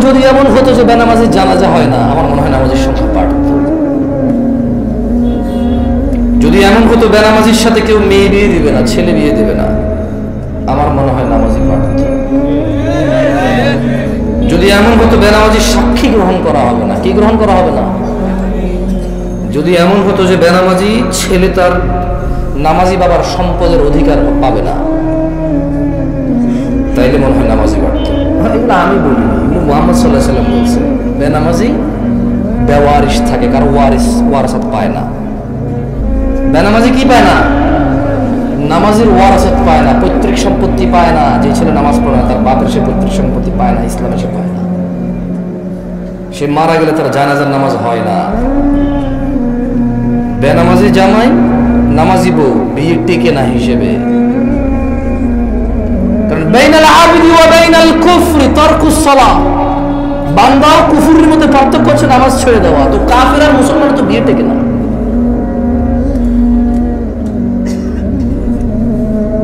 যদি এমন হতো যে বেনামাজির জানাজা হয় না, আমার মনে হয় নামাজের সংখ্যা বাড়ত। যদি এমন হতো বেনামাজির সাথে কেউ মেয়ে বিয়ে দিবে না, ছেলে বিয়ে দেবে না, আমার মনে হয় নামাজি বাড়ত। যদি এমন হতো বেনামাজির সাক্ষী গ্রহণ করা হবে না, কি গ্রহণ করা হবে না? যদি এমন হতো যে বেনামাজি ছেলে তার নামাজি বাবার সম্পদের অধিকার পাবে না, তাইলে মনে হয় নামাজি বাড়ত। এগুলো আমি বলিনি, এগুলো মুহাম্মদ সাল্লাল্লাহু আলাইহি ওয়াসাল্লাম বলছে। বেনামাজি বেওয়ারিশ থাকে, কারো ওয়ারাসাত পায় না। বেনামাজি কি পায় না? নামাজের ওয়ারাসাত পায় না, পৈতৃক সম্পত্তি পায় না। যে ছেলে নামাজ পড়ে না তার বাপের সে পৈতৃক সম্পত্তি পায় না, ইসলামে সে পায় না। সে মারা গেলে তার জানাজার নামাজ হয় না। বেনামাজি জামাই নামাজি বউ বিয়ে টেকে না হিসেবে। কারণ বাইনাল আবদি ওয়া বাইনাল কুফরি তারকুস সালাহ, বান্দা ও কুফরের মধ্যে পার্থক্য হচ্ছে নামাজ ছেড়ে দেওয়া। তো কাফের আর মুসলমান তো বিয়ে টেকে না।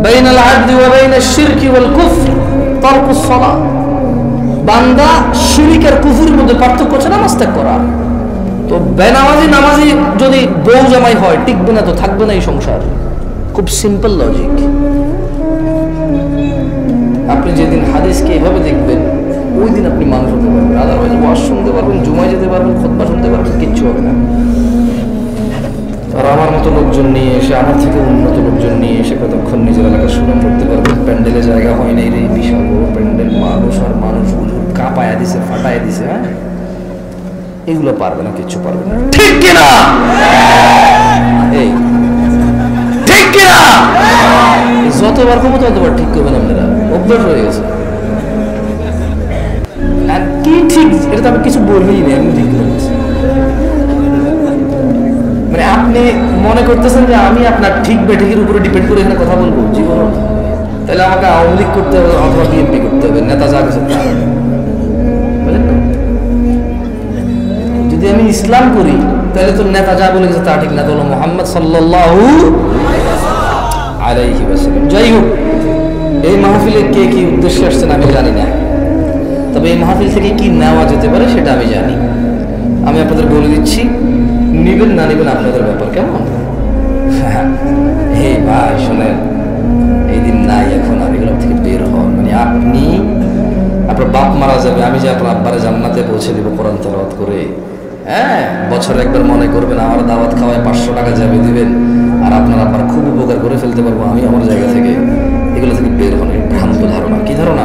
বাইনাল আবদি ওয়া বাইনাশ শিরকি ওয়াল কুফর তারকুস সালাহ, বান্দা শিরক আর কুফরের মধ্যে পার্থক্য হচ্ছে নামাজ ত্যাগ করা। তো বেনামাজি নামাজি যদি বউ জামাই হয়, টিকবে না তো, থাকবে না এই সংসার। খুব সিম্পল লজিক। আপনি যেদিন হাদিসকে এভাবে দেখবেন, ওই দিন আপনি মানুষ হতে পারবেন। আদারওয়াইজ ওয়াজ শুনতে পারবেন, জুমায় যেতে পারবেন, খুতবা শুনতে পারবেন, কিচ্ছু হবে না। আর আমার মতো লোকজন নিয়ে এসে, আমার থেকে উন্নত লোকজন নিয়ে এসে কতক্ষণ নিজের এলাকার সুনাম করতে পারবেন। প্যান্ডেলে জায়গা হয় নাই রে, বিশাল বড় প্যান্ডেল, মানুষ আর মানুষগুলো কাঁপায়া দিছে, ফাটায় দিছে। হ্যাঁ, এগুলো পারবে না, কিচ্ছু পারবে না। ঠিক কিনা? এই ঠিক কিনা? যতবার কমো ততবার ঠিক করবেন আপনারা, অভ্যাস হয়ে গেছে। আর কি ঠিক, এটা তো আমি কিছু বলবেই না, আমি ঠিক করে বলছি। মানে আপনি মনে করতেছেন যে আমি আপনার ঠিক বেঠিকের উপরে ডিপেন্ড করে এখানে কথা বলবো জীবন, তাহলে আমাকে আওয়ামী লীগ করতে হবে অথবা বিএনপি করতে হবে, নেতা যা কিছু। বুঝলেন না? যদি আমি ইসলাম করি তাহলে তো নেতা যা বলে গেছে তা ঠিক না, তাহলে মুহাম্মদ সাল্লাল্লাহু আলাইহি ওয়াসাল্লাম। যাই হোক, এই মাহফিলে কে কি উদ্দেশ্যে আসছেন আমি জানি না, তবে এই মাহফিল থেকে কি নেওয়া যেতে পারে সেটা আমি জানি। আমি আপনাদের বলে দিচ্ছি, নিবেন না নিবেন আপনাদের ব্যাপার। কেমন? হে ভাই শোনেন, এই দিন নাই এখন, আর এগুলো থেকে বের হন। মানে আপনি, আপনার বাপ মারা যাবে, আমি যে আপনার আব্বারে জান্নাতে পৌঁছে দেবো কোরআন তেলাওয়াত করে। হ্যাঁ, বছরে একবার মনে করবেন আমার দাওয়াত খাওয়ায় 500 টাকা যাবে দিবেন, আর আপনার আব্বার খুব উপকার করে ফেলতে পারবো আমি আমার জায়গা থেকে। এগুলো থেকে বের হন। ভ্রান্ত ধারণা। কি ধারণা?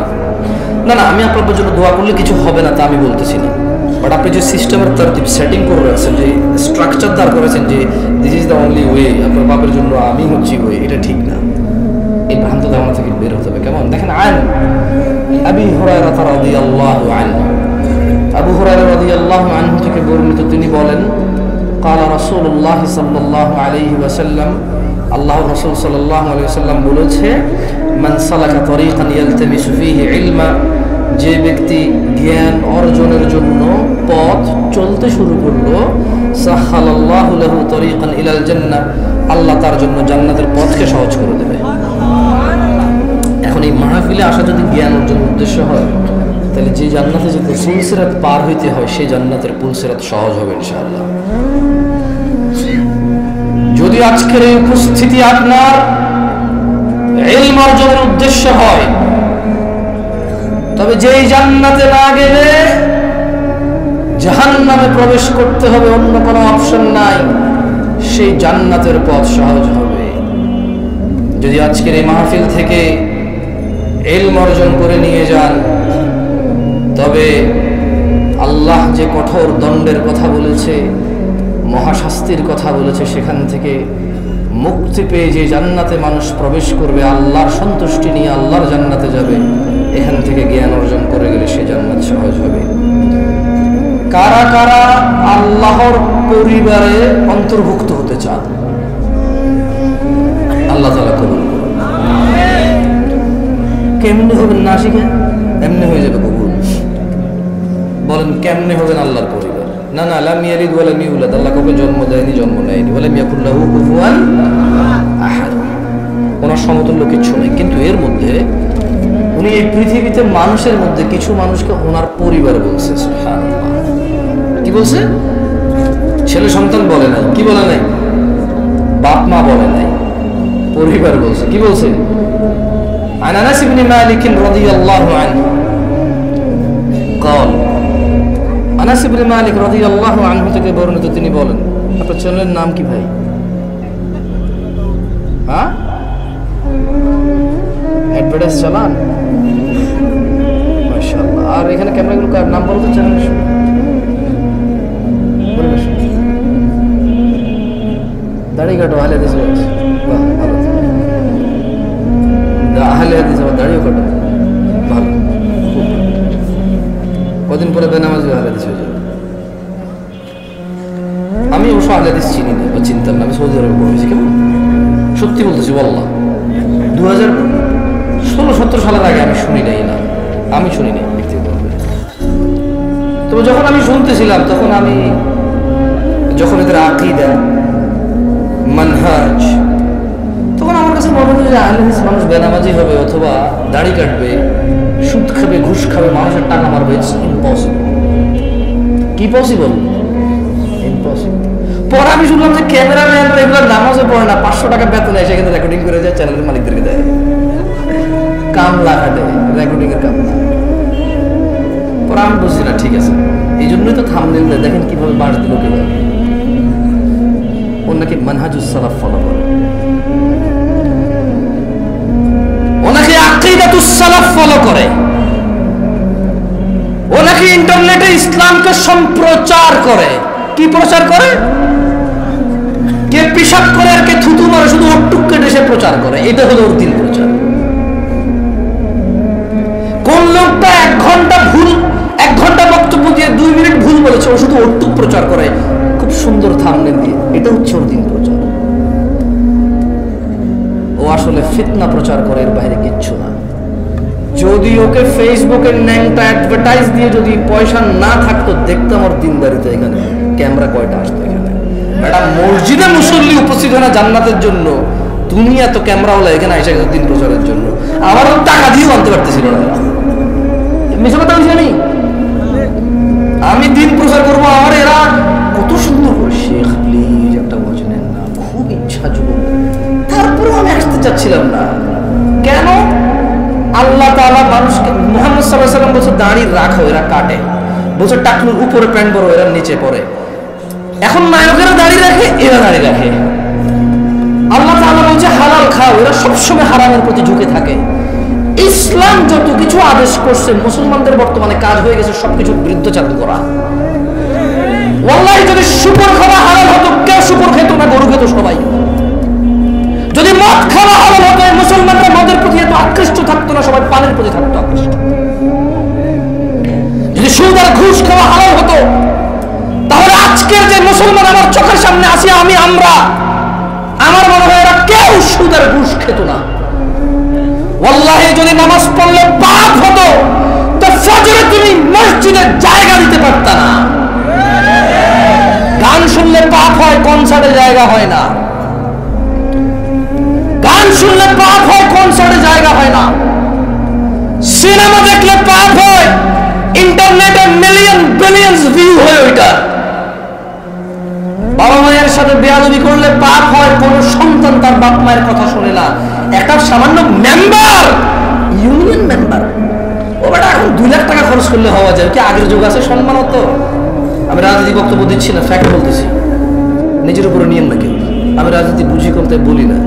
না না, আমি আপনার জন্য দোয়া করলে কিছু হবে না তা আমি বলতেছি না, বাট আপনি যে সিস্টেমের তারতিব সেটিং করে রাখছেন, যে স্ট্রাকচার দাঁড় করেছেন যে this is the only way, আপনার বাপের জন্য আমি হচ্ছি ওয়ে, এটা ঠিক না। এই ভ্রান্ত ধারণা থেকে বের হতে হবে। কেমন? দেখেন, আন আবি হুরায়রা রাদিয়াল্লাহু আনহু, আবু হুরায়রা রাদিয়াল্লাহু আনহু থেকে বর্ণিত, তিনি বলেন, قال رسول الله صلى الله عليه وسلم, আল্লাহর রাসূল সাল্লাল্লাহু আলাইহি ওয়াসাল্লাম বলেছে, মান সালাকা তরিকান ইয়ালতামিসু ফীহি ইলমা, যে ব্যক্তি জ্ঞান অর্জনের জন্য পথ চলতে শুরু করলো, সাহালাল্লাহু লাহু তরিকান ইলাল জান্নাহ, আল্লাহ তার জন্য জান্নাতের পথকে সহজ করে দেবে। এখন এই মাহফিলে আসা যদি জ্ঞান অর্জনের উদ্দেশ্য হয়, তাহলে যে জান্নাতে যেতে পুলসিরাত পার হইতে হয়, সেই জান্নাতের পুলসিরাত সহজ হবে ইনশাআল্লাহ। যদি আজকের এই উপস্থিতি আপনার ইলম অর্জনের উদ্দেশ্য হয়, তবে যেই জান্নাতে না গেলে জাহান্নামে প্রবেশ করতে হবে, অন্য কোনো অপশন নাই, সেই জান্নাতের পথ সহজ হবে। যদি আজকের এই মাহফিল থেকে ইলম অর্জন করে নিয়ে যান, তবে আল্লাহ যে কঠোর দণ্ডের কথা বলেছে, মহাশাস্তির কথা বলেছে, সেখান থেকে মুক্তি পেয়ে যে জান্নাতে মানুষ প্রবেশ করবে, আল্লাহর সন্তুষ্টি নিয়ে আল্লাহর জান্নাতে যাবে, এখান থেকে জ্ঞান অর্জন করে গেলে সে জান্নাত সহজ হবে। কারা কারা আল্লাহর পরিবারে অন্তর্ভুক্ত হতে চান? আল্লাহ তাআলা কবুল করুন। কেমনে হবেন না শিখে? এমনি হয়ে যাবে কবুল। বলেন কেমনে হবেন আল্লাহর পরিবার? না না, লাম ইয়ালিদ ওয়া লাম ইউলাদ, আল্লাহ কাউকে জন্ম দেয়নি, জন্ম নেয়নি। ওয়া লাম ইয়াকুল লাহু কুফুয়ান আহাদ, ওনার সমতুল্য কিচ্ছু নেই। কিন্তু এর মধ্যে উনি এই পৃথিবীতে মানুষের মধ্যে কিছু মানুষকে ওনার পরিবার বলছে। সুবহানাল্লাহ। কি বলছে? ছেলে সন্তান বলে নাই, কি বলে নাই, বাপ মা বলে নাই, পরিবার বলছে। কি বলছে? عن أنس بن مالك رضي الله عنه قال আনাস ইবনে মালিক রাদিয়াল্লাহু আনহু থেকে বর্ণিত, তিনি বলেন, আপনার চ্যানেলের নাম কি ভাই? হ্যাঁ, অ্যাডভার্টাইজ চালান, মাশাআল্লাহ। আর এখানে ক্যামেরাগুলো কার নাম বলতে চ্যানেল? দাড়ি কাটো, আহলে হাদিস। বাহ, ভালো। আহলে হাদিস, আবার দাড়িও কাটো, ভালো। কদিন পরে বেনামাজি আহলে হাদিস হয়ে যাবে। আমি অবশ্য আহলে হাদিস চিনি না বা চিনতাম না, আমি সৌদি আরবে পড়েছি। কেমন সত্যি বলতেছি, বললাম 2016-17 সালের আগে আমি শুনি নাই, না আমি শুনি নাই ব্যক্তিগতভাবে। তবে যখন আমি শুনতেছিলাম, তখন আমি যখন এদের আকীদা, মানহাজ, তখন আমার কাছে মনে হতো যে আহলে হাদিস মানুষ বেনামাজি হবে অথবা দাড়ি কাটবে, সুদ খাবে, ঘুষ খাবে, মানুষের টাকা মারবে। It's impossible. কি পসিবল? ইম্পসিবল। পরে আমি শুনলাম যে ক্যামেরাম্যান এগুলো নামাজও পড়ে না, 500 টাকা বেতন এসে কিন্তু রেকর্ডিং করে যায়, চ্যানেলের মালিকদেরকে দেয়, কামলা খাটে, রেকর্ডিং এর কামলা। পরে আমি বুঝছি না, ঠিক আছে, এই জন্যই তো থাম্বনেল দেয়, দেখেন কিভাবে বাস দিল কেউ। ওর নাকি মানহাজুস সালাফ ফলো করে, ওনাকে আকীদাতুস সালাফ ফলো করে, ওনাকে ইন্টারনেটে ইসলামকে সম্প্রচার করে। কি প্রচার করে? কে পিশাব করে আর কে থুতু মারে, শুধু ওটুক কেটে সে প্রচার করে। এটা হলো ওর দিন প্রচার। কোন লোকটা 1 ঘন্টা বক্তব্য দিয়ে 2 মিনিট ভুল বলেছে, ও শুধু ওটুক প্রচার করে খুব সুন্দর থাম্বনেল দিয়ে। এটা হচ্ছে ওর দিন প্রচার। ও আসলে ফিতনা প্রচার করে, এর বাইরে কিচ্ছু না। যদি ওকে ফেসবুকের ন্যাংটা অ্যাডভার্টাইজ দিয়ে যদি পয়সা না থাকতো, দেখতাম ওর দিনদারিতে এখানে ক্যামেরা কয়টা আসতো। এখানে একটা মসজিদে মুসল্লি উপস্থিত হয় না জান্নাতের জন্য, তুমি এত ক্যামেরাওয়ালা এখানে এসে গেছো দিন প্রচারের জন্য। আমারও টাকা দিয়েও আনতে পারতেছিল না। মিশে কথা বলছি আমি দিন প্রচার করবো, আমার এরা কত সুন্দর করে, শেখ প্লিজ একটা বচনেন না, খুব ইচ্ছা যুবক, তারপরেও আমি আসতে চাচ্ছিলাম না। কেন? আল্লাহ তাআলা মানুষকে, মুহাম্মদ সাল্লাল্লাহু আলাইহি ওয়াসাল্লাম বলছে দাড়ি রাখো, এরা কাটে। বলছে টাকনুর উপরে প্যান্ট পরো, এরা নিচে পরে। এখন নায়কেরা দাড়ি রাখে, এরা দাড়ি রাখে। আল্লাহ তাআলা বলছে হালাল খাও, এরা সবসময় হারামের প্রতি ঝুঁকে থাকে। ইসলাম যত কিছু আদেশ করছে, মুসলমানদের বর্তমানে কাজ হয়ে গেছে সবকিছুর বিরুদ্ধচারণ করা। ওয়াল্লাহি যদি শুকর খাওয়া হালাল হতো, কেউ শুকর খেত না, গরু খেত সবাই। যদি মদ খাওয়া হালাল হতো, মুসলমানরা মদের প্রতি এত আকৃষ্ট থাকতো না, সবাই পানের প্রতি থাকতো আকৃষ্ট। যদি সুদ আর ঘুষ খাওয়া হালাল হতো, তাহলে আজকের যে মুসলমান আমার চোখের সামনে আসি, আমরা, আমার মনে হয় এরা কেউ সুদ আর ঘুষ খেত না। ওয়াল্লাহি যদি নামাজ পড়লে পাপ হতো, তো ফজরে তুমি মসজিদে জায়গা দিতে পারতা না। গান শুনলে পাপ হয়, কনসার্টে জায়গা হয় না। গান শুনলে পাপ হয়, কনসার্টে জায়গা হয় না। সিনেমা দেখলে পাপ হয়, ইন্টারনেটে মিলিয়ন বিলিয়নস ভিউ হয় ওইটা। বাবা মায়ের সাথে বেয়াদবি করলে পাপ হয়, কোন সন্তান তার বাপ মায়ের কথা শুনে না। একটা সামান্য মেম্বার, ইউনিয়ন মেম্বার, ও বেটা এখন 2 লাখ টাকা খরচ করলে হওয়া যায়। কি আগের যুগ আছে সম্মান হতো? আমি রাজনীতি বক্তব্য দিচ্ছি না, ফ্যাক্ট বলতেছি, নিজের উপরে নিয়েন না কেউ। আমি রাজনীতি বুঝি করতে বলি না।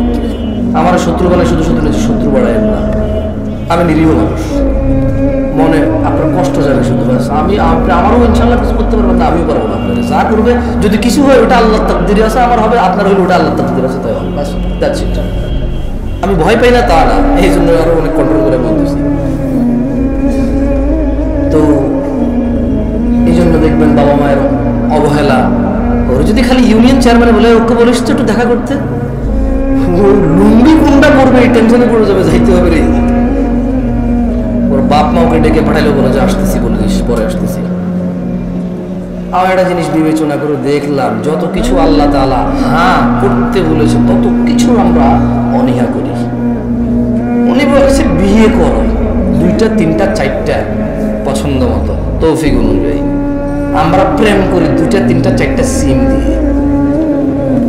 আমার শত্রু বানায় শুধু শুধু নিজের শত্রু বাড়ায় না। আমি নিরীহ মানুষ, মনে আপনার কষ্ট যাবে শুধু। আমি আমারও ইনশাল্লাহ কিছু করতে পারবো না, আমিও পারবো না। আপনার যা করবে, যদি কিছু হয় ওটা আল্লাহর তাকদীরে আছে, আমার হবে, আপনার হলে ওটা আল্লাহর তাকদীরে আছে, তাই বাস, দ্যাটস ইট। আমি ভয় পাই না তা না, এই জন্য আরো অনেক কন্ট্রোল করে বলতেছি। তো এই জন্য দেখবেন বাবা মায়ের অবহেলা। ওর যদি খালি ইউনিয়ন চেয়ারম্যানে বলে ওকে বলিস তো একটু দেখা করতে, লুঙ্গি কোনটা করবে এই টেনশনে পড়ে যাবে, যাইতে হবে রে। ওর বাপ মা ওকে ডেকে পাঠাইলো, বলে যে আসতেছি, বলিস পরে আসতেছি। আমার একটা জিনিস বিবেচনা করে দেখলাম, যত কিছু আল্লাহ তাআলা হ্যাঁ করতে বলেছে, তত কিছু আমরা অনীহা করি। উনি বলেছে বিয়ে করো, 2টা 3টা 4টা পছন্দ মতো তৌফিক অনুযায়ী। আমরা প্রেম করি 2টা 3টা 4টা সিম দিয়ে।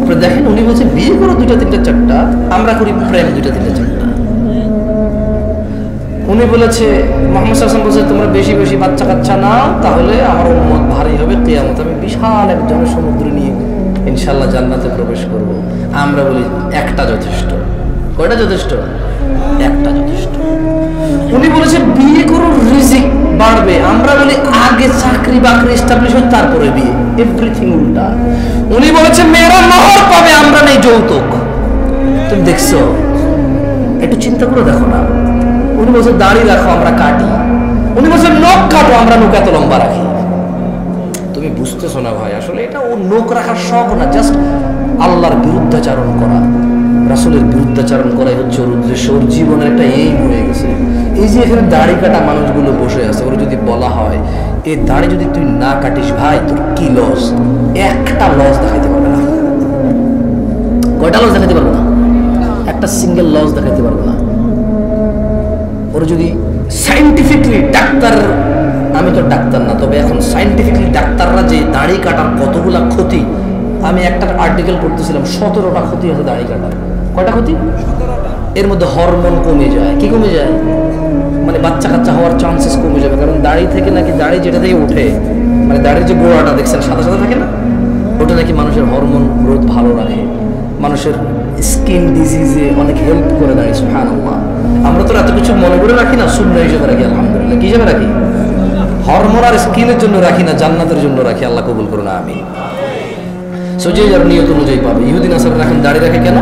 আপনি দেখেন উনি বলছে বিয়ে করো 2টা 3টা 4টা, আমরা করি প্রেম 2টা 3টা 4টা। উনি বলেছে মুহাম্মদ সাল্লাল্লাহু আলাইহি ওয়াসাল্লাম বলছে তোমরা বেশি বেশি বাচ্চা কাচ্চা নাও, তাহলে আমার উম্মত ভারী হবে, কিয়ামত আমি বিশাল এক জনসমুদ্র নিয়ে ইনশাআল্লাহ জান্নাতে প্রবেশ করব। আমরা বলি একটা যথেষ্ট। কয়টা যথেষ্ট? একটা যথেষ্ট। উনি বলেছে বিয়ে করো রিজিক বাড়বে, আমরা বলি আগে চাকরি বাকরি এস্টাবলিশ হয় তারপরে বিয়ে। এভরিথিং উল্টা। উনি বলেছে মেয়েরা নহর পাবে, আমরা নেই যৌতুক। তুমি দেখছো? একটু চিন্তা করে দেখো না। উনি বলছে দাড়ি রাখো, আমরা কাটি। উনি বলছে নখ কাটো, আমরা নখ এত লম্বা রাখি। তুমি বুঝতেছো না ভাই, আসলে এটা ও নখ রাখার শখ না, জাস্ট আল্লাহর বিরুদ্ধাচারণ করা, রাসূলের বিরুদ্ধাচারণ করাই হচ্ছে ওর উদ্দেশ্য। ওর জীবনের একটা এইম হয়ে গেছে। এই যে এখানে দাড়ি কাটা মানুষগুলো বসে আছে, ওর যদি বলা হয় এই দাড়ি যদি তুই না কাটিস ভাই তোর কি লস, একটা লস দেখাইতে পারবে না। কয়টা লস দেখাইতে পারবে না? একটা সিঙ্গেল লস দেখাইতে পারবে না। ওর যদি সাইন্টিফিকলি ডাক্তার, আমি তো ডাক্তার না, তবে এখন সাইন্টিফিকলি ডাক্তাররা যে দাড়ি কাটার কতগুলা ক্ষতি, আমি একটা আর্টিকেল পড়তেছিলাম 17টা ক্ষতি আছে দাড়ি কাটার। কয়টা ক্ষতি? 17টা। এর মধ্যে হরমোন কমে যায়। কি কমে যায়? মানে বাচ্চা কাচ্চা হওয়ার চান্সেস কমে যাবে, কারণ দাড়ি থেকে নাকি, দাড়ি যেটা থেকে উঠে, মানে দাড়ির যে গোড়াটা দেখছেন সাদা সাদা থাকে না, ওটা নাকি মানুষের হরমোন গ্রোথ ভালো রাখে, মানুষের স্কিন ডিজিজে অনেক হেল্প করে দাঁড়িয়ে। সুবহানাল্লাহ। আমরা তো এত কিছু মনে করে রাখি না, সুন্নাহ হিসেবে রাখি। আলহামদুলিল্লাহ। কি হিসেবে রাখি? হরমোন আর স্কিনের জন্য রাখি না, জান্নাতের জন্য রাখি। আল্লাহ কবুল করুন, আমিন। সো যে যার নিয়ত অনুযায়ী পাবে। ইহুদি নাসারা রাখেন দাড়ি রাখে কেন?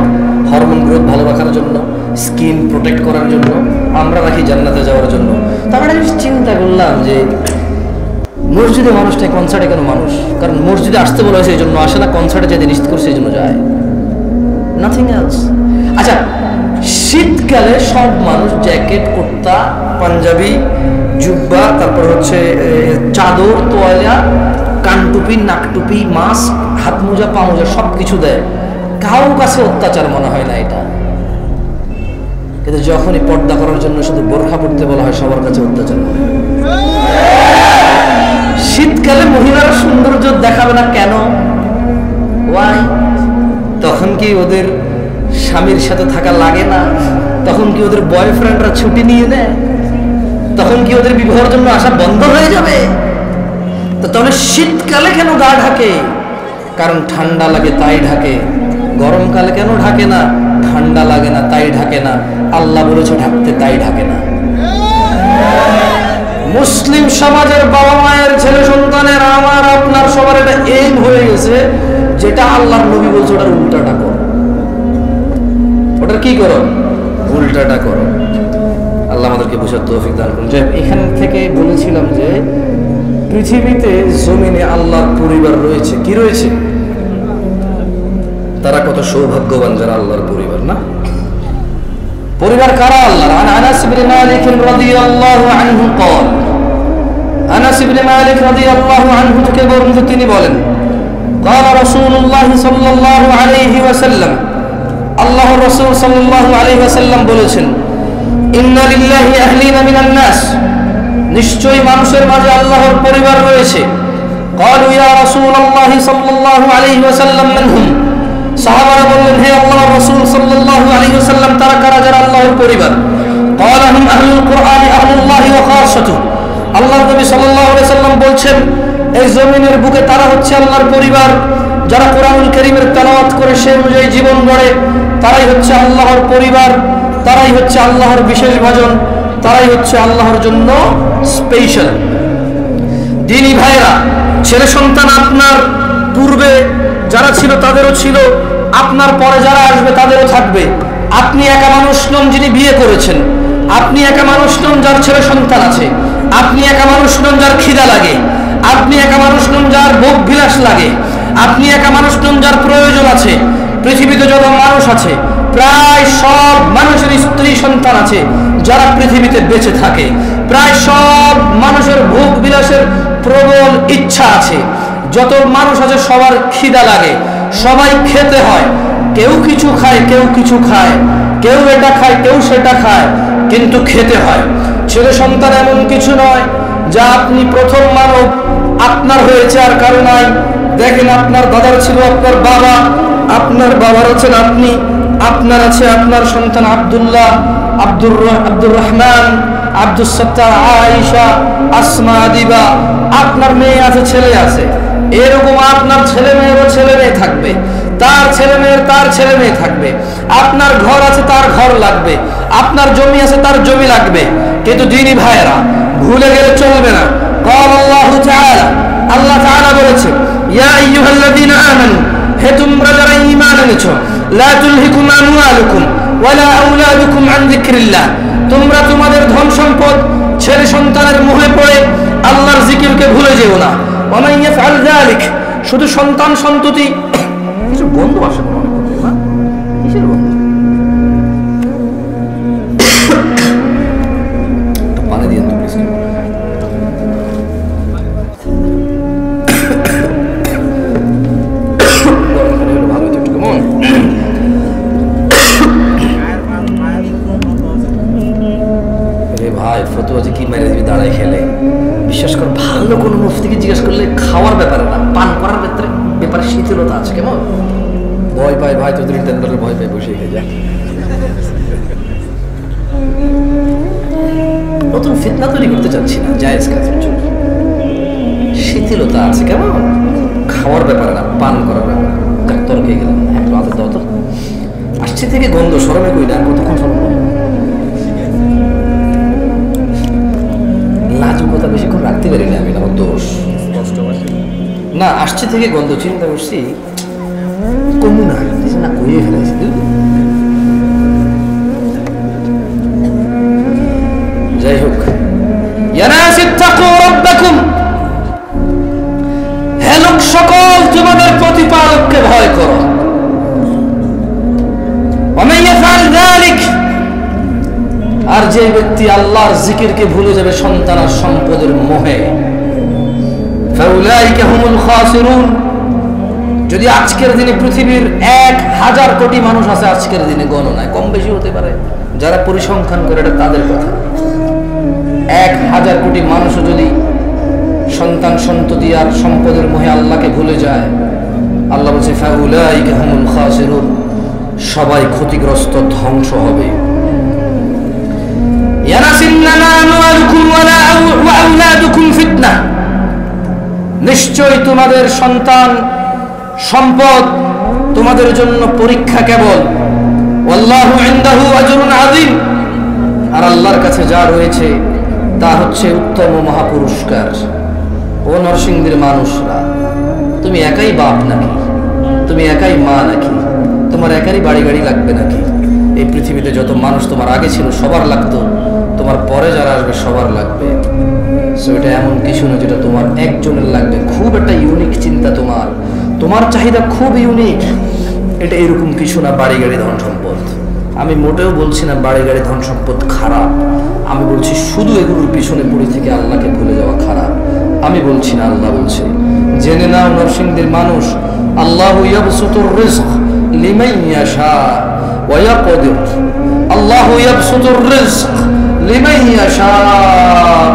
হরমোন গ্রোথ ভালো রাখার জন্য, স্কিন প্রোটেক্ট করার জন্য। আমরা রাখি জান্নাতে যাওয়ার জন্য। তারপরে আমি চিন্তা করলাম যে মসজিদে মানুষটা, কনসার্টে কেন মানুষ? কারণ মসজিদে আসতে বলা হয়েছে এই জন্য আসে না, কনসার্টে যেতে নিষেধ করছে এই জন্য যায়, নাথিং এলস। আচ্ছা, শীতকালে সব মানুষ জ্যাকেট, কুর্তা, পাঞ্জাবি, জুব্বা, তারপর হচ্ছে চাদর, তোয়ালা, কানটুপি, নাকটুপি, মাস্ক, হাত মোজা, পা মোজা সব কিছু দেয়। কারো কাছে অত্যাচার মনে হয় না এটা। কিন্তু যখনই পর্দা করার জন্য শুধু বোরখা পড়তে বলা হয়, সবার কাছে অত্যাচার মনে হয়। শীতকালে মহিলারা সৌন্দর্য দেখাবে না কেন? ওয়াই? তখন কি ওদের স্বামীর সাথে থাকা লাগে না? তখন কি ওদের বয়ফ্রেন্ডরা ছুটি নিয়ে নেয়? তখন কি ওদের বিবাহের জন্য আসা বন্ধ হয়ে যাবে? তো তাহলে শীতকালে কেন গা ঢাকে? কারণ ঠান্ডা লাগে তাই ঢাকে। গরমকালে কেন ঢাকে না? ঠান্ডা লাগে না তাই ঢাকে না। আল্লাহ বলেছে ঢাকতে, তাই ঢাকে না। মুসলিম সমাজের বাবা মায়ের, ছেলে সন্তানের, আমার আপনার সবার এটা এইম হয়ে গেছে, যেটা আল্লাহর নবী বলছে ওটার উল্টাটা করো। ওটার কি করো? উল্টাটা করো। আল্লাহ আমাদেরকে বোঝার তৌফিক দান করুন। এখান থেকে বলেছিলাম যে পৃথিবীতে জমিনে আল্লাহর পরিবার রয়েছে। কি রয়েছে? তারা কত সৌভাগ্যবান যারা আল্লাহর পরিবার। না, পরিবার কারা? আল্লাহর। আনাস ইবনে মালিক রাদিয়াল্লাহু আনহু قال, আনাস ইবনে মালিক রাদিয়াল্লাহু আনহু থেকে বর্ণিত, তিনি বলেন قال رسول الله صلى الله عليه وسلم, আল্লাহর রাসূল সাল্লাল্লাহু আলাইহি ওয়াসাল্লাম বলেছেন, ইন্না লিল্লাহি আহলিনা মিনান নাস, নিশ্চয়ই মানুষের মাঝে আল্লাহর পরিবার রয়েছে। قالوا يا رسول الله صلى الله عليه وسلم من هم, সাহাবারা বললেন হে আল্লাহর রাসূল সাল্লাল্লাহু আলাইহি ওয়াসাল্লাম, তারা কারা যারা আল্লাহর পরিবার? قال هم اهل القرآن اهل الله وخاصته, আল্লাহর নবী সাল্লাল্লাহু আলাইহি ওয়াসাল্লাম বলছেন এই জমিনের বুকে তারা হচ্ছে আল্লাহর পরিবার, যারা কোরআনুল কারীমের তেলাওয়াত করে সেই অনুযায়ী জীবন গড়ে, তারাই হচ্ছে আল্লাহর পরিবার, তারাই হচ্ছে আল্লাহর বিশেষ ভাজন, তারাই হচ্ছে আল্লাহর জন্য স্পেশাল। দিনী ভাইরা, ছেলে সন্তান আপনার পূর্বে যারা ছিল তাদেরও ছিল, আপনার পরে যারা আসবে তাদেরও থাকবে। আপনি একা মানুষ নন যিনি বিয়ে করেছেন, আপনি একা মানুষ নন যার ছেলে সন্তান আছে, আপনি একা মানুষ নন যার খিদা লাগে, আপনি একা মানুষ নন যার ভোগ বিলাস লাগে, আপনি একা মানুষ নন যার প্রয়োজন আছে। পৃথিবীতে যত মানুষ আছে প্রায় সব মানুষের স্ত্রী সন্তান আছে যারা পৃথিবীতে বেঁচে থাকে। প্রায় সব মানুষের ভোগ বিলাসের প্রবল ইচ্ছা আছে। যত মানুষ আছে সবার খিদা লাগে, সবাই খেতে হয়। কেউ কিছু খায়, কেউ কিছু খায়, কেউ এটা খায়, কেউ সেটা খায়, কিন্তু খেতে হয়। ছেলে সন্তান এমন কিছু নয় যা আপনি প্রথম মানব, আপনার হয়েছে আর কারো নাই। দেখেন, আপনার দাদার ছিল আপনার বাবা, আপনার বাবার আছেন আপনি, আপনার আছে আপনার সন্তান আব্দুল্লাহ, আব্দুর রহমান, আব্দুল সত্তার, আয়েশা, আসমা, দিবা। আপনার মেয়ে আছে, ছেলে আছে। এরকম আপনার ছেলে মেয়েরও ছেলে মেয়ে থাকবে, তার ছেলে মেয়ের তার ছেলে মেয়ে থাকবে। আপনার ঘর আছে, তার ঘর লাগবে। আপনার জমি আছে, তার জমি লাগবে। কিন্তু দিনী ভাইয়েরা, ভুলে গেলে চলবে না। قال الله تعالى, আল্লাহ তাআলা বলেছে, ইয়া আইয়ুহাল্লাযীনা আমানু, হে তোমরা যারা ঈমান এনেছো, লা তুলহিকুম আমওয়ালুকুম ওয়ালা আওলাদুকুম আন যিকরিল্লাহ, তোমরা তোমাদের ধন সম্পদ, ছেলে সন্তানের মোহে পড়ে আল্লাহর জিকিরকে ভুলে যেও না। ওয়া মান ইয়াফআল যালিক, শুধু সন্তান সন্ততি, কিছু বন্ধু আসে মনে করতে না, কিসের বন্ধু? পানি দিয়ে তো প্লিজ। ফতুয়া যে কি মেরে দিবি দাঁড়ায় খেলে, বিশ্বাস কর, ভালো কোনো মুফতিকে জিজ্ঞেস করলে খাওয়ার ব্যাপারে না, পান করার ব্যাপারে শিথিলতা আছে। কেমন ভয় পায় ভাই, তোদের টেন্ডারের ভয় পায়, বসে খেয়ে যায়। নতুন ফিতনা তৈরি করতে চাচ্ছি না, জায়েজ কাজের জন্য শিথিলতা আছে। কেমন খাওয়ার ব্যাপারে না, পান করার ব্যাপারে। তর্কে গেলাম একটু হাতে দত আসছে থেকে গন্ধ, সরমে কই না, কতক্ষণ সরম লাজুকতা বেশিক্ষণ রাখতে পারি না আমি, আমার দোষ না। আসছে থেকে গন্ধ, চিন্তা করছি কমু না, না কইয়ে ফেলেছি। যাই হোক, হে লোক সকল, তোমাদের প্রতিপালককে ভয় করো। আর যে ব্যক্তি আল্লাহর জিকিরকে ভুলে যাবে সন্তান আর সম্পদের মোহে, ফাউলাইকা হুমুল খাসিরুন। যদি আজকের দিনে পৃথিবীর 1000 কোটি মানুষ আছে, আজকের দিনে গণনায় কম বেশি হতে পারে, যারা পরিসংখ্যান করে, এটা তাদের কথা। 1000 কোটি মানুষও যদি সন্তান সন্ততি আর সম্পদের মোহে আল্লাহকে ভুলে যায়, আল্লাহ বলছে ফাউলাইকা হুমুল খাসিরুন, সবাই ক্ষতিগ্রস্ত, ধ্বংস হবে। নিশ্চয় তোমাদের সন্তান সম্পদ তোমাদের জন্য পরীক্ষা কেবল। ওয়াল্লাহু ইনদাহু আজরুন আযীম, আর আল্লাহর কাছে যা রয়েছে তা হচ্ছে উত্তম মহাপুরস্কার। ও নরসিংদীর মানুষরা, তুমি একাই বাপ নাকি? তুমি একাই মা নাকি? তোমার একারই বাড়ি গাড়ি লাগবে নাকি? এই পৃথিবীতে যত মানুষ তোমার আগে ছিল সবার লাগতো, তোমার পরে যারা আসবে সবার লাগবে। সো এটা এমন কিছু না যেটা তোমার একজনের লাগবে। খুব একটা ইউনিক চিন্তা, তোমার চাহিদা খুব ইউনিক। এটা এরকম কিছু না বাড়ি গাড়ি ধন সম্পদ। আমি মোটেও বলছি না বাড়ি গাড়ি ধন সম্পদ খারাপ, আমি বলছি শুধু এগুলোর পিছনে পড়ে থেকে আল্লাহকে ভুলে যাওয়া খারাপ। আমি বলছি না, আল্লাহ বলছে। জেনে নাও নরসিংদীর মানুষ, আল্লাহু ইয়াবসুতুর রিজক লিমান ইয়াশা ওয়া ইয়াকদির। আল্লাহু ইয়াবসুতুর রিজক লিমান ইয়াশা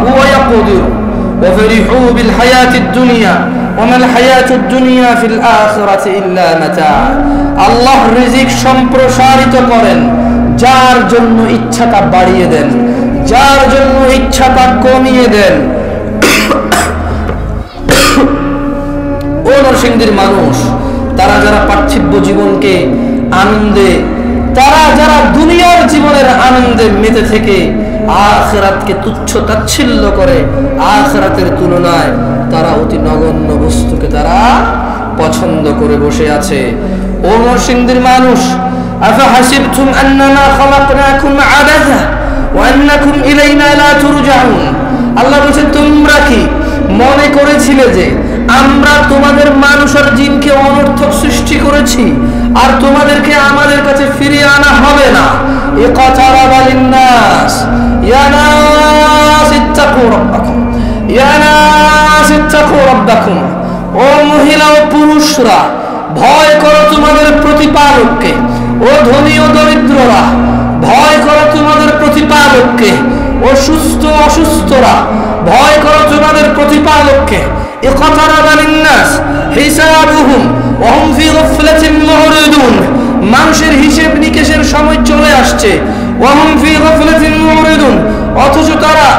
ওয়া ইয়াকদির ওয়া ফারিহু বিল হায়াতিদ দুনিয়া ওয়া মাল হায়াতুদ দুনিয়া ফিল আখিরাতি ইল্লা মাতা। আল্লাহ রিজিক সম্প্রসারিত করেন, যার জন্য ইচ্ছা তা বাড়িয়ে দেন, যার জন্য ইচ্ছা তা কমিয়ে দেন। ও নরসিংদীর মানুষ, তারা যারা পার্থিব জীবনকে আনন্দে, তারা যারা দুনিয়ার জীবনের আনন্দে মেতে থেকে আখিরাতকে তুচ্ছ তাচ্ছিল্য করে, আখিরাতের তুলনায় তারা অতি নগণ্য বস্তুকে তারা পছন্দ করে বসে আছে। ও নরসিংদীর মানুষ, আফা হাসিবতুম আন্নামা খালাকনাকুম আবাসা ওয়া আন্নাকুম ইলাইনা লা তুরজাউন। আল্লাহ বলেছে, তোমরা কি মনে করেছিলে যে আমরা তোমাদের মানুষ আর জিনকে অনর্থক সৃষ্টি করেছি আর তোমাদেরকে আমাদের কাছে ফিরিয়ে আনা হবে না? ইকতারাবা লিন্নাস ইয়া নাস ইত্তাকু রাব্বাকুম ইয়া নাস ইত্তাকু রাব্বাকুম। ও মহিলা ও পুরুষরা, ভয় করো তোমাদের প্রতিপালককে। ও ধনী ও দরিদ্ররা, ভয় করো তোমাদের প্রতিপালককে। অসুস্থ অসুস্থরা ভয় করো তোমাদের প্রতিপালককে। ইকতারাবা লিন-নাস হিসাবুহুম ওয়া হুম ফি গাফলাতিন মুরিদুন। মানুষের হিসাব নিকেশের সময় চলে আসছে। ওয়া হুম ফি গাফলাতিন মুরিদুন, অথচ তারা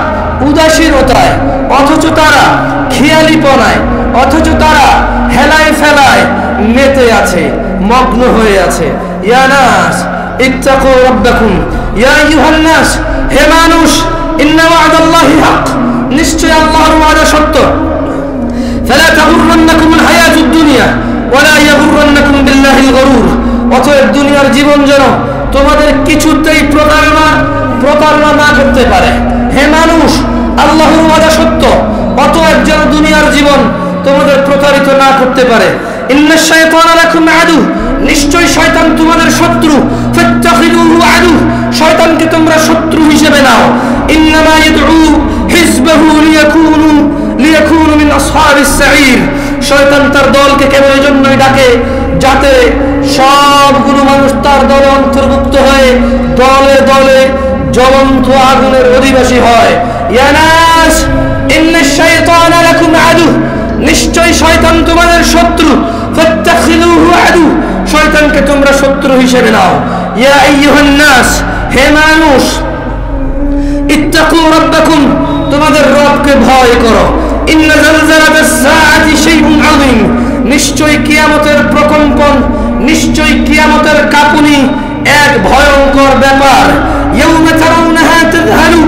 উদাসীনতায়, অথচ তারা খেয়ালিপনায়, অথচ তারা হেলায় ফেলায় মেতে আছে, মগ্ন হয়ে আছে। ইয়া নাস ইত্তাকু রাব্বাকুম, ইয়া আইয়ুহান নাস, হে মানুষ, ইন্না ওয়া'দাল্লাহি হক, নিশ্চয় আল্লাহর ওয়াদা সত্য। ফালা তাগুররান্নাকুমুল হায়াতুদ দুনিয়া ওয়ালা ইয়াগুররান্নাকুম বিল্লাহিল গরুর। অতএব দুনিয়ার জীবন যেন তোমাদের কিছুতেই প্রতারণা না করতে পারে। হে মানুষ, আল্লাহর ওয়াদা সত্য, অতএব যেন দুনিয়ার জীবন তোমাদের প্রতারিত না করতে পারে। ইন্নাশ শাইতানা লাকুম আদু, নিশ্চয় শয়তান তোমাদের শত্রু। ফাত্তাখিযুহু আদু, শয়তানকে তোমরা শত্রু হিসেবে নাও। ইন্নামা ইয়াদউ হিজবাহু লিয়াকুনু মিন আসহাবিস সাঈর, শয়তান তার দলকে কেবল এজন্যই ডাকে যাতে সবগুলো মানুষ তার দলে অন্তর্ভুক্ত হয়ে দলে দলে জ্বলন্ত আগুনের অধিবাসী হয়। ইয়া নাস ইন্নাশ শাইতানা লাকুম আদু, নিশ্চয় শয়তান তোমাদের শত্রু। ফাত্তাখিযুহু আদু, শয়তানকে তোমরা শত্রু হিসেবে নাও। ইয়া আইয়ুহান নাস, হে মানুষ, ইত্তাকু রাব্বাকুম, তোমাদের রবকে ভয় করো। ইন্না জালজালাতাস সাআতি শাইউন আযীম, নিশ্চয় কিয়ামতের প্রকম্পন, নিশ্চয় কিয়ামতের কাঁপুনি এক ভয়ঙ্কর ব্যাপার। ইয়াউমা তারাউনাহা তাযহালু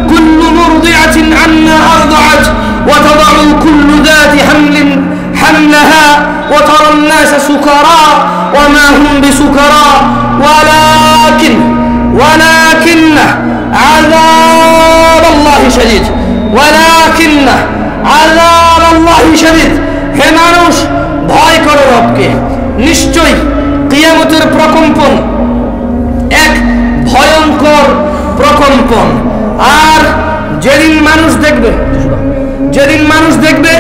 কুল্লু মুরদিআতিন আম্মা আরদাআত ওয়া তাদাউ কুল্লু যাতি হামলিন হামলাহা ওয়া তারান নাসা সুকারা ওয়া মা হুম বিসুকারা ওয়ালাকিন্না আযাবাল্লাহি শাদীদ, ওয়ালাকিন্না আযাবাল্লাহি শাদীদ। হে মানুষ, ভয় করো রবকে, নিশ্চয় কিয়ামতের প্রকম্পন এক ভয়ঙ্কর প্রকম্পন। আর যেদিন মানুষ দেখবে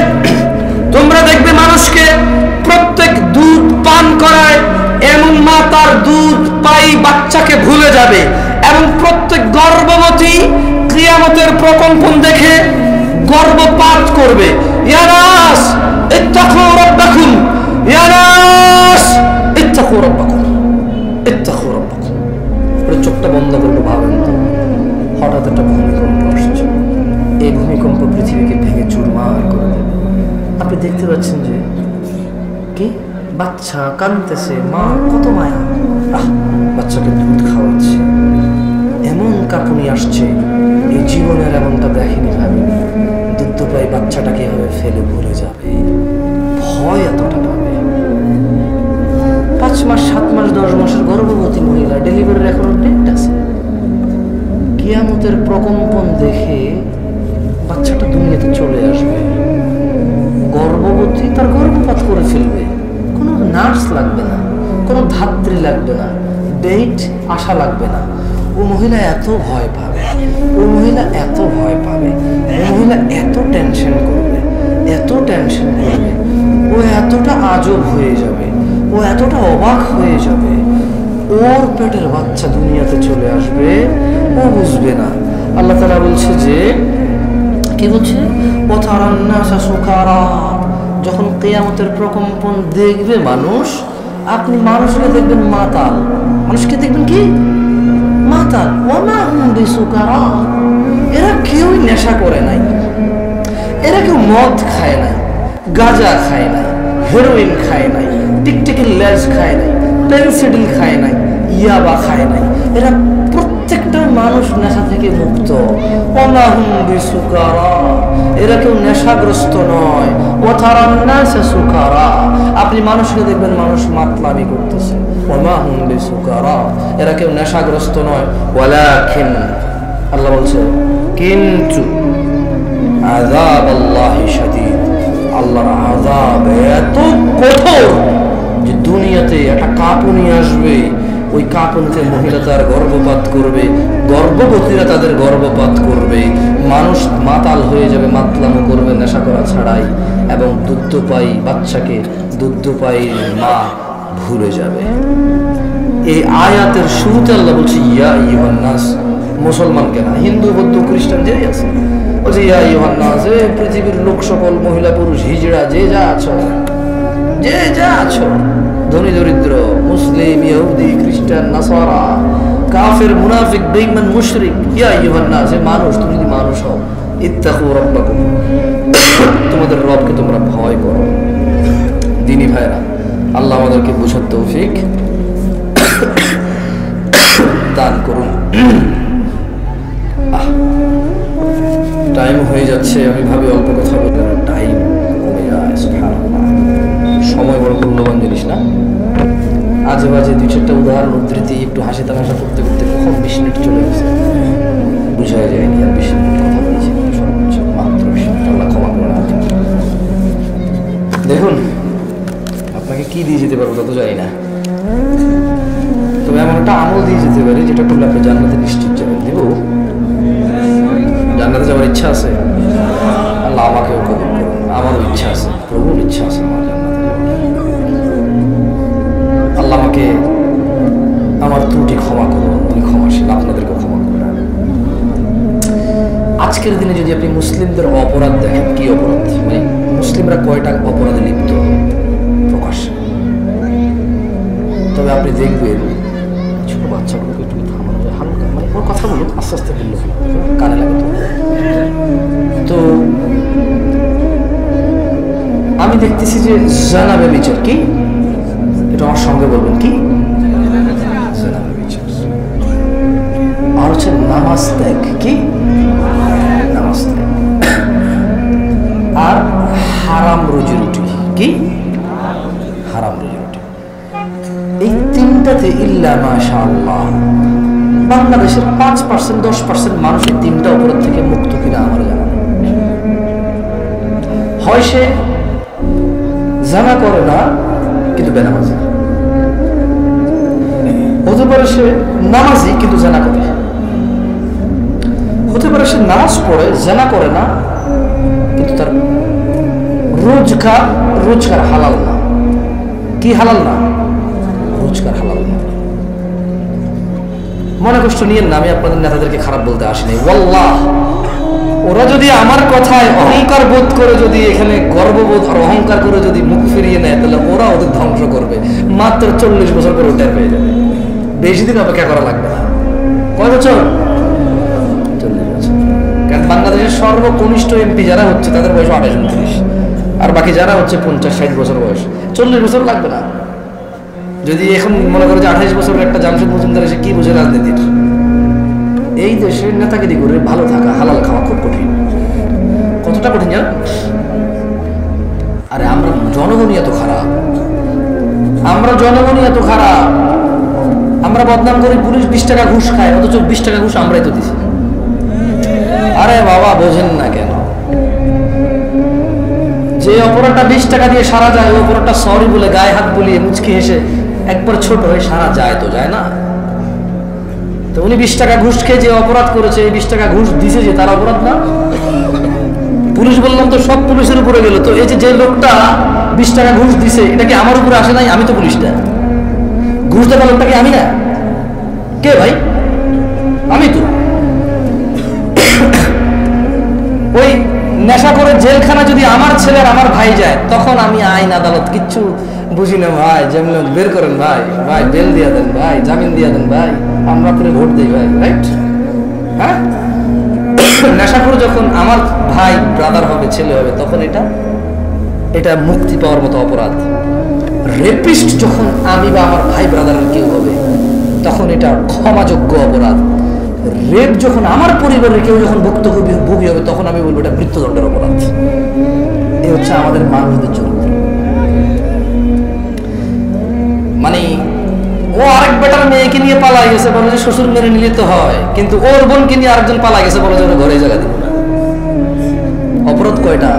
তোমরা দেখবে মানুষকে প্রত্যেক দুধ পান করায় এমন মা তার দুধ পাই বাচ্চাকে ভুলে যাবে, এবং প্রত্যেক গর্ভবতী কিয়ামতের প্রকম্পন দেখে গর্ভপাত করবে। ইয়া নাস ইত্তাকু রাব্বাকুম, ইয়া নাস ইত্তাকু রাব্বাকুম, ইত্তাকু রাব্বাকুম। চোখটা বন্ধ করবো, ভাবেন তো হঠাৎ একটা ভূমিকম্প আসছে। এই ভূমিকম্প পৃথিবীকে ভেঙে চুরমার করে দেবে। আপনি দেখতে পাচ্ছেন যে কি বাচ্চা কাঁদতেছে, মা কত মায়া, বাচ্চাকে দুধ খাওয়াচ্ছে, এমন কাঁপুনি আসছে, এই জীবনের এমনটা দেখেনি, ভাবিনি। দুধ পাই বাচ্চাটাকে এভাবে ফেলে ভুলে যাবে, ভয় এতটা পাবে। 5 মাস 7 মাস 10 মাসের গর্ভবতী মহিলা, ডেলিভারির এখনো ডেট আছে। কিয়ামতের প্রকম্পন দেখে বাচ্চাটা দুনিয়াতে চলে আসবে, গর্ভবতী তার গর্ভপাত করে ফেলবে। কোনো নার্স লাগবে না, কোনো ধাত্রী লাগবে না, ডেট আসা লাগবে না। ও মহিলা এত ভয় পাবে, ও মহিলা এত ভয় পাবে, ও মহিলা এত টেনশন করবে, এত টেনশন করবে, ও এতটা আজব হয়ে যাবে, ও এতটা অবাক হয়ে যাবে। ওর পেটের বাচ্চা দুনিয়াতে চলে আসবে, ও বুঝবে না। আল্লাহ তাআলা বলছে যে, কি বলছে, ও তারান নাসা সুকারা, যখন কিয়ামতের প্রকম্পন দেখবে মানুষ, আপনি মানুষকে দেখবেন মাতাল, মানুষকে দেখবেন কি মাতাল। ওয়া মা হুম বিসুকারা, এরা কেউ নেশা করে নাই, এরা কেউ মদ খায় নাই, গাঁজা খায় নাই, হেরোইন খায় নাই, টিকটিকির লেজ খায় নাই, পেনসিডিল খায় নাই, ইয়াবা খায় নাই। এরা প্রত্যেকটা মানুষ নেশা থেকে মুক্ত। ওয়া মা হুম বিসুকারা, এরা কেউ নেশাগ্রস্ত নয়। ওয়া তারান নাসা সুকারা, আপনি মানুষকে দেখবেন মানুষ মাতলামি করতেছে। ওয়া মা হুম বিসুকারা, এরা কেউ নেশাগ্রস্ত নয়। ওয়ালাকিন, আল্লাহ বলছে কিন্তু আযাবাল্লাহি শাদীদ, আল্লাহর আযাব এত কঠোর যে দুনিয়াতে একটা কাঁপুনি আসবে, ওই কাঁপুনিতে মহিলা তার গর্ভপাত করবে, গর্ভবতীরা তাদের গর্ভপাত করবে, মানুষ মাতাল হয়ে যাবে, মাতলামো করবে নেশা করা ছাড়াই, এবং দুগ্ধপায়ী বাচ্চাকে দুগ্ধপায়ী মা ভুলে যাবে। এই আয়াতের শুরুতে আল্লাহ বলছে ইয়া আইয়ুহান নাস, মুসলমান কেন, হিন্দু বৌদ্ধ খ্রিস্টান যে আছে, বলছে ইয়া আইয়ুহান নাস, এ পৃথিবীর লোক সকল, মহিলা পুরুষ হিজড়া যে যা আছো, যে যা আছো, ধনী দরিদ্র, মুসলিম ইহুদি খ্রিস্টান নাসারা, কাফের মুনাফিক বেঈমান মুশরিক, ইয়া আইয়ুহান নাস, এ মানুষ, তুমি যদি মানুষ হও, ইত্তাকু রাব্বাকুম, তোমাদের রবকে তোমরা ভয় করো। দিনী ভাইরা, আল্লাহ আমাদেরকে বুঝার তৌফিক দান করুন। টাইম হয়ে যাচ্ছে, আমি ভাবি অল্প কথা বলতে, টাইম কমে যায়। সুবহানাল্লাহ, সময় বড় মূল্যবান জিনিস না? আজে বাজে দুই চারটা উদাহরণ উদ্ধৃতি একটু হাসি তামাশা করতে করতে কখন 20 মিনিট চলে গেছে বুঝা যায়নি। আর 20 মিনিট কথা বলেছি সর্বোচ্চ, মাত্র 20 মিনিট। আল্লাহ ক্ষমা করে না। দেখুন, আপনাকে কি দিয়ে যেতে পারবো তা তো জানি না, তবে এমন একটা আমল দিয়ে যেতে পারি যেটা করলে আপনি জান্নাতে নিশ্চিত যাবেন। দেব, জান্নাতে যাওয়ার ইচ্ছা আছে, আল্লাহ আমাকেও কবুল করুন। আমারও ইচ্ছা আছে, প্রভুর ইচ্ছা আছে আমার জান্নাতে যাওয়ার। আল্লাহ আমাকে আমার ত্রুটি ক্ষমা করুন, উনি ক্ষমাশীল, আপনাদেরকেও ক্ষমা করুন। আজকের দিনে যদি আপনি মুসলিমদের অপরাধ দেখেন, কি অপরাধ, মানে মুসলিমরা কয়টা অপরাধে লিপ্ত প্রকাশ্যে, তবে আপনি দেখবেন ছোট বাচ্চাগুলোকে একটু থামানো যায় হালকা, মানে ওর কথা বলুন আস্তে আস্তে বললো, কানে লাগে তো আমি দেখতেছি যে জানা ব্যভিচার, কি এটা আমার সঙ্গে বলবেন, কি জানা ব্যভিচার, আর হচ্ছে নামাজ ত্যাগ, কি নামাজ ত্যাগ, আর হারাম রুজি রুটি, কি হারাম রুজি রুটি। এই তিনটাতে ইল্লা মাশাআল্লাহ বাংলাদেশের 5% 10% মানুষ এই তিনটা অপরাধ থেকে মুক্ত কিনা আমার জানা নেই। হয় সে জানা করে না কিন্তু বেনামাজি, হতে পারে সে নামাজি কিন্তু জানা করে, হতে পারে সে নামাজ পড়ে জানা করে না কিন্তু তার রোজগার হালাল না, কি হালাল না, রোজগার হালাল না। মনে কষ্ট নিয়েন না, আমি আপনাদের নেতাদেরকে খারাপ বলতে আসিনি, ওয়াল্লাহ ওরা যদি আমার কথায় অহংকার বোধ করে, যদি এখানে গর্ববোধ আর অহংকার করে যদি মুখ ফিরিয়ে নেয়, তাহলে ওরা ওদের ধ্বংস করবে। মাত্র 40 বছর পরে ওটা পেয়ে যাবে, বেশি দিন অপেক্ষা করা লাগবে না। কয় বছর? 40 বছর। কারণ বাংলাদেশের সর্বকনিষ্ঠ এমপি যারা হচ্ছে তাদের বয়স 28-29, আর বাকি যারা হচ্ছে 50-60 বছর বয়স, 40 বছর লাগবে না। যদি এখন মনে করো যে 28 বছরের একটা জামশেদ মজুমদার এসে কি বুঝে রাজনীতির, এই দেশের নেতাগিরি করে ভালো থাকা, হালাল খাওয়া খুব কঠিন। কতটা কঠিন জানো? আরে আমরা জনগণই এত খারাপ, আমরা বদনাম করি পুলিশ 20 টাকা ঘুষ খায়, অথচ 20 টাকা ঘুষ আমরাই তো দিছি। আরে বাবা, বোঝেন না কেন? যে অপরাধটা 20 টাকা দিয়ে সারা যায়, ওই অপরাধটা সরি বলে গায়ে হাত বুলিয়ে মুচকি হেসে একবার ছোট হয়ে সারা যায় তো যায় না? তো উনি 20 টাকা ঘুষ খেয়ে যে অপরাধ করেছে, এই 20 টাকা ঘুষ দিছে যে, তার অপরাধ না? পুলিশ বললাম তো সব পুলিশের উপরে গেল, তো এই যে লোকটা 20 টাকা ঘুষ দিছে, এটা কি আমার উপরে আসে নাই? আমি তো পুলিশটা, ঘুষ দেওয়া লোকটা কি আমি না? কে ভাই? আমি তো। ওই নেশা করে জেলখানা যদি আমার ছেলে আর আমার ভাই যায়, তখন আমি আইন আদালত কিচ্ছু বুঝি না ভাই, যেমন বের করেন ভাই, ভাই বেল দিয়া দেন ভাই, জামিন দিয়া দেন ভাই, আমরা করে ভোট দিই ভাই, রাইট? হ্যাঁ, নেশা করে যখন আমার ভাই ব্রাদার হবে, ছেলে হবে, তখন এটা মুক্তি পাওয়ার মতো অপরাধ। রেপিস্ট যখন আমি বা আমার ভাই ব্রাদারের কেউ হবে, তখন এটা ক্ষমাযোগ্য অপরাধ। রেপ যখন আমার পরিবারের কেউ যখন ভুক্তভোগী হবে, তখন আমি বলবো এটা মৃত্যুদণ্ডের অপরাধ। এই হচ্ছে আমাদের মানুষদের চরিত্র। মানে ও আরেক বেটার মেয়েকে নিয়ে পালাই গেছে, বলে যে শ্বশুর মেরে নিলে তো হয়, কিন্তু ওর বোনকে নিয়ে আরেকজন পালাই গেছে, বলে যে ওরা ঘরে জায়গা দিব না। অপরাধ কয়টা?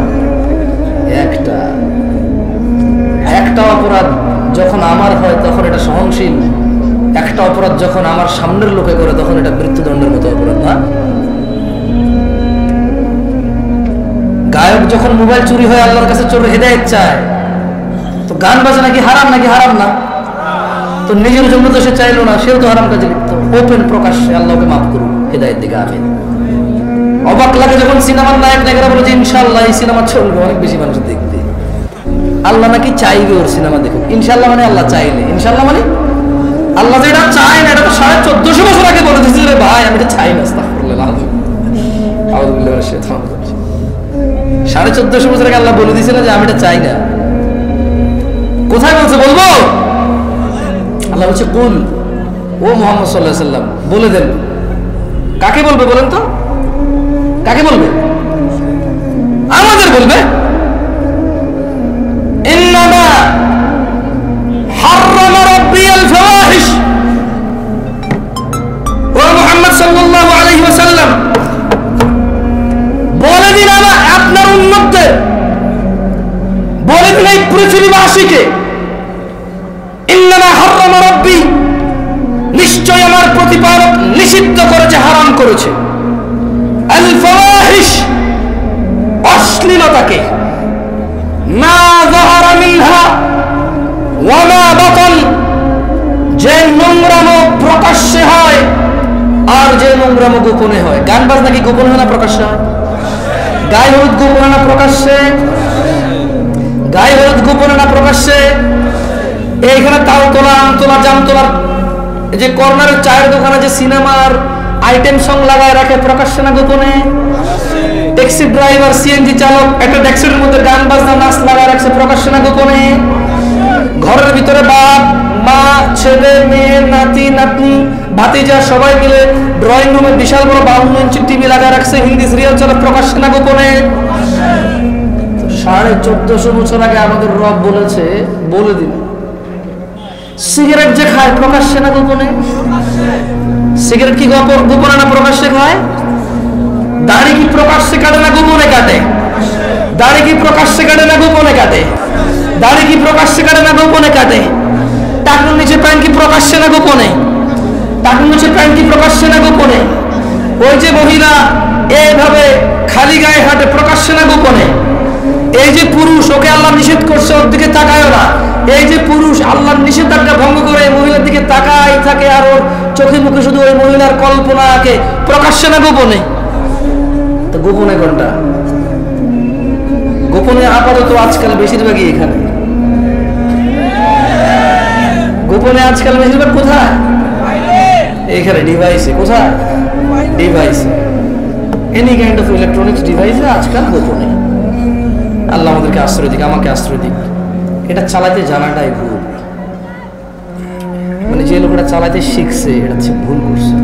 একটা অপরাধ যখন আমার হয় তখন এটা সহনশীল, একটা অপরাধ যখন আমার সামনের লোকে করে তখন এটা মৃত্যুদণ্ডের মতো অপরাধ না? গায়ক যখন মোবাইল চুরি হয় আল্লাহর কাছে চোর হেদায়েত চায়, তো গান বাজনা কি হারাম নাকি হারাম না? তো নিজের জন্য তো সে চাইলো না, সেও তো হারাম কাজে লিপ্ত। ওপেন প্রকাশ্যে আল্লাহকে মাফ করুন, হেদায়েত দিকে আমিন। অবাক লাগে যখন সিনেমার নায়ক নায়িকারা বলে যে ইনশাআল্লাহ এই সিনেমা চলবে, অনেক বেশি মানুষ দেখবে। আল্লাহ নাকি চাইবে ওর সিনেমা দেখুক। ইনশাআল্লাহ মানে আল্লাহ চাইলে, ইনশাআল্লাহ মানে আল্লাহ যেটা চায় না, এটা তো 1450 বছর আগে বলে দিয়েছে রে ভাই, আমি এটা চাই না। আস্তাগফিরুল্লাহ, আউযুবিল্লাহি মিনাশ শাইতানির রাজিম। 1450 বছর আগে আল্লাহ বলে দিয়েছিল যে আমি এটা চাই না। কোথায় বলছে বলবো? আল্লাহ বলছে কুল, ও মুহাম্মদ সাল্লাল্লাহু আলাইহি ওয়াসাল্লাম বলে দেন। কাকে বলবে বলেন তো? কাকে বলবে? আমাদের বলবে। ইন্নামা হাররামা রাব্বিয়াল ফাওয়াহিশ, ও মুহাম্মদ সাল্লাল্লাহু আলাইহি ওয়াসাল্লাম বলে দিন আপনার উম্মতদের, বলে দিন এই পৃথিবীবাসীকে, ইন্নামা হাররামা রাব্বি, নিশ্চয় আমার প্রতিপালক নিষিদ্ধ করেছে, হারাম করেছে, আল ফাওয়াহিশ, অশ্লীলতাকে, মা যাহারা মিনহা ওয়া মা বাতান, যে নোংরামো প্রকাশ্যে হয় আর যে নোংরামো গোপনে হয়। গান বাজনা কি গোপনে হয় না প্রকাশ্যে হয়? গায়ে হলুদ গোপনে না প্রকাশ্যে? গায়ে হলুদ গোপনে না প্রকাশ্যে? এইখানে তাল তোলা, আম তোলা, জাম তোলার যে কর্নারের চায়ের দোকানে যে সিনেমার আইটেম সং লাগায় রাখে, প্রকাশ্যে না গোপনে? ট্যাক্সি ড্রাইভার, সিএনজি চালক একটা ট্যাক্সির মধ্যে গান বাজনা নাচ লাগায় রাখছে, প্রকাশ্যে না গোপনে? ঘরের ভিতরে বাপ মা, ছেলে মেয়ে, নাতি নাতনি, ভাতিজা সবাই মিলে ড্রয়িং রুমে বিশাল বড় 52 ইঞ্চি টিভি লাগায় রাখছে, হিন্দি সিরিয়াল চলে, প্রকাশ্যে না গোপনে? 1450 বছর আগে আমাদের রব বলেছে, বলে দিন সিগারেট যে খায় প্রকাশ্যে না গোপনে? সিগারেট কি গোপনে না প্রকাশ্যে খায়? দাড়ি কি প্রকাশ্যে কাটে না গোপনে কাটে? দাড়ি কি প্রকাশ্যে কাটে না গোপনে কাটে? দাড়ি কি প্রকাশ্যে কাটে না গোপনে কাটে? টাকুর নিচে প্যান্ট কি প্রকাশ্যে না গোপনে? টাকুর নিচে প্যান্ট কি প্রকাশ্যে না গোপনে? ওই যে মহিলা এইভাবে খালি গায়ে হাঁটে, প্রকাশ্যে না গোপনে? এই যে পুরুষ, ওকে আল্লাহ নিষেধ করছে ওর দিকে তাকায়ও না, এই যে পুরুষ আল্লাহর নিষেধাজ্ঞা ভঙ্গ করে এই মহিলার দিকে তাকাই থাকে, আর ওর চোখে মুখে শুধু ওই মহিলার কল্পনা আঁকে, প্রকাশ্যে না গোপনে? তো গোপনে কোনটা? গোপনে আপাতত আজকাল বেশিরভাগই এখানে। গোপনে আজকাল বেশিরভাগ কোথায়? এখানে ডিভাইসে। কোথায়? ডিভাইসে, এনি কাইন্ড অফ ইলেকট্রনিক্স ডিভাইসে আজকাল গোপনে। আল্লাহ আমাদেরকে আশ্রয় দিক, আমাকে আশ্রয় দিক। এটা চালাতে জানাটাই ভুল। মানে যে লোকটা চালাতে শিখছে এটা হচ্ছে ভুল করছে।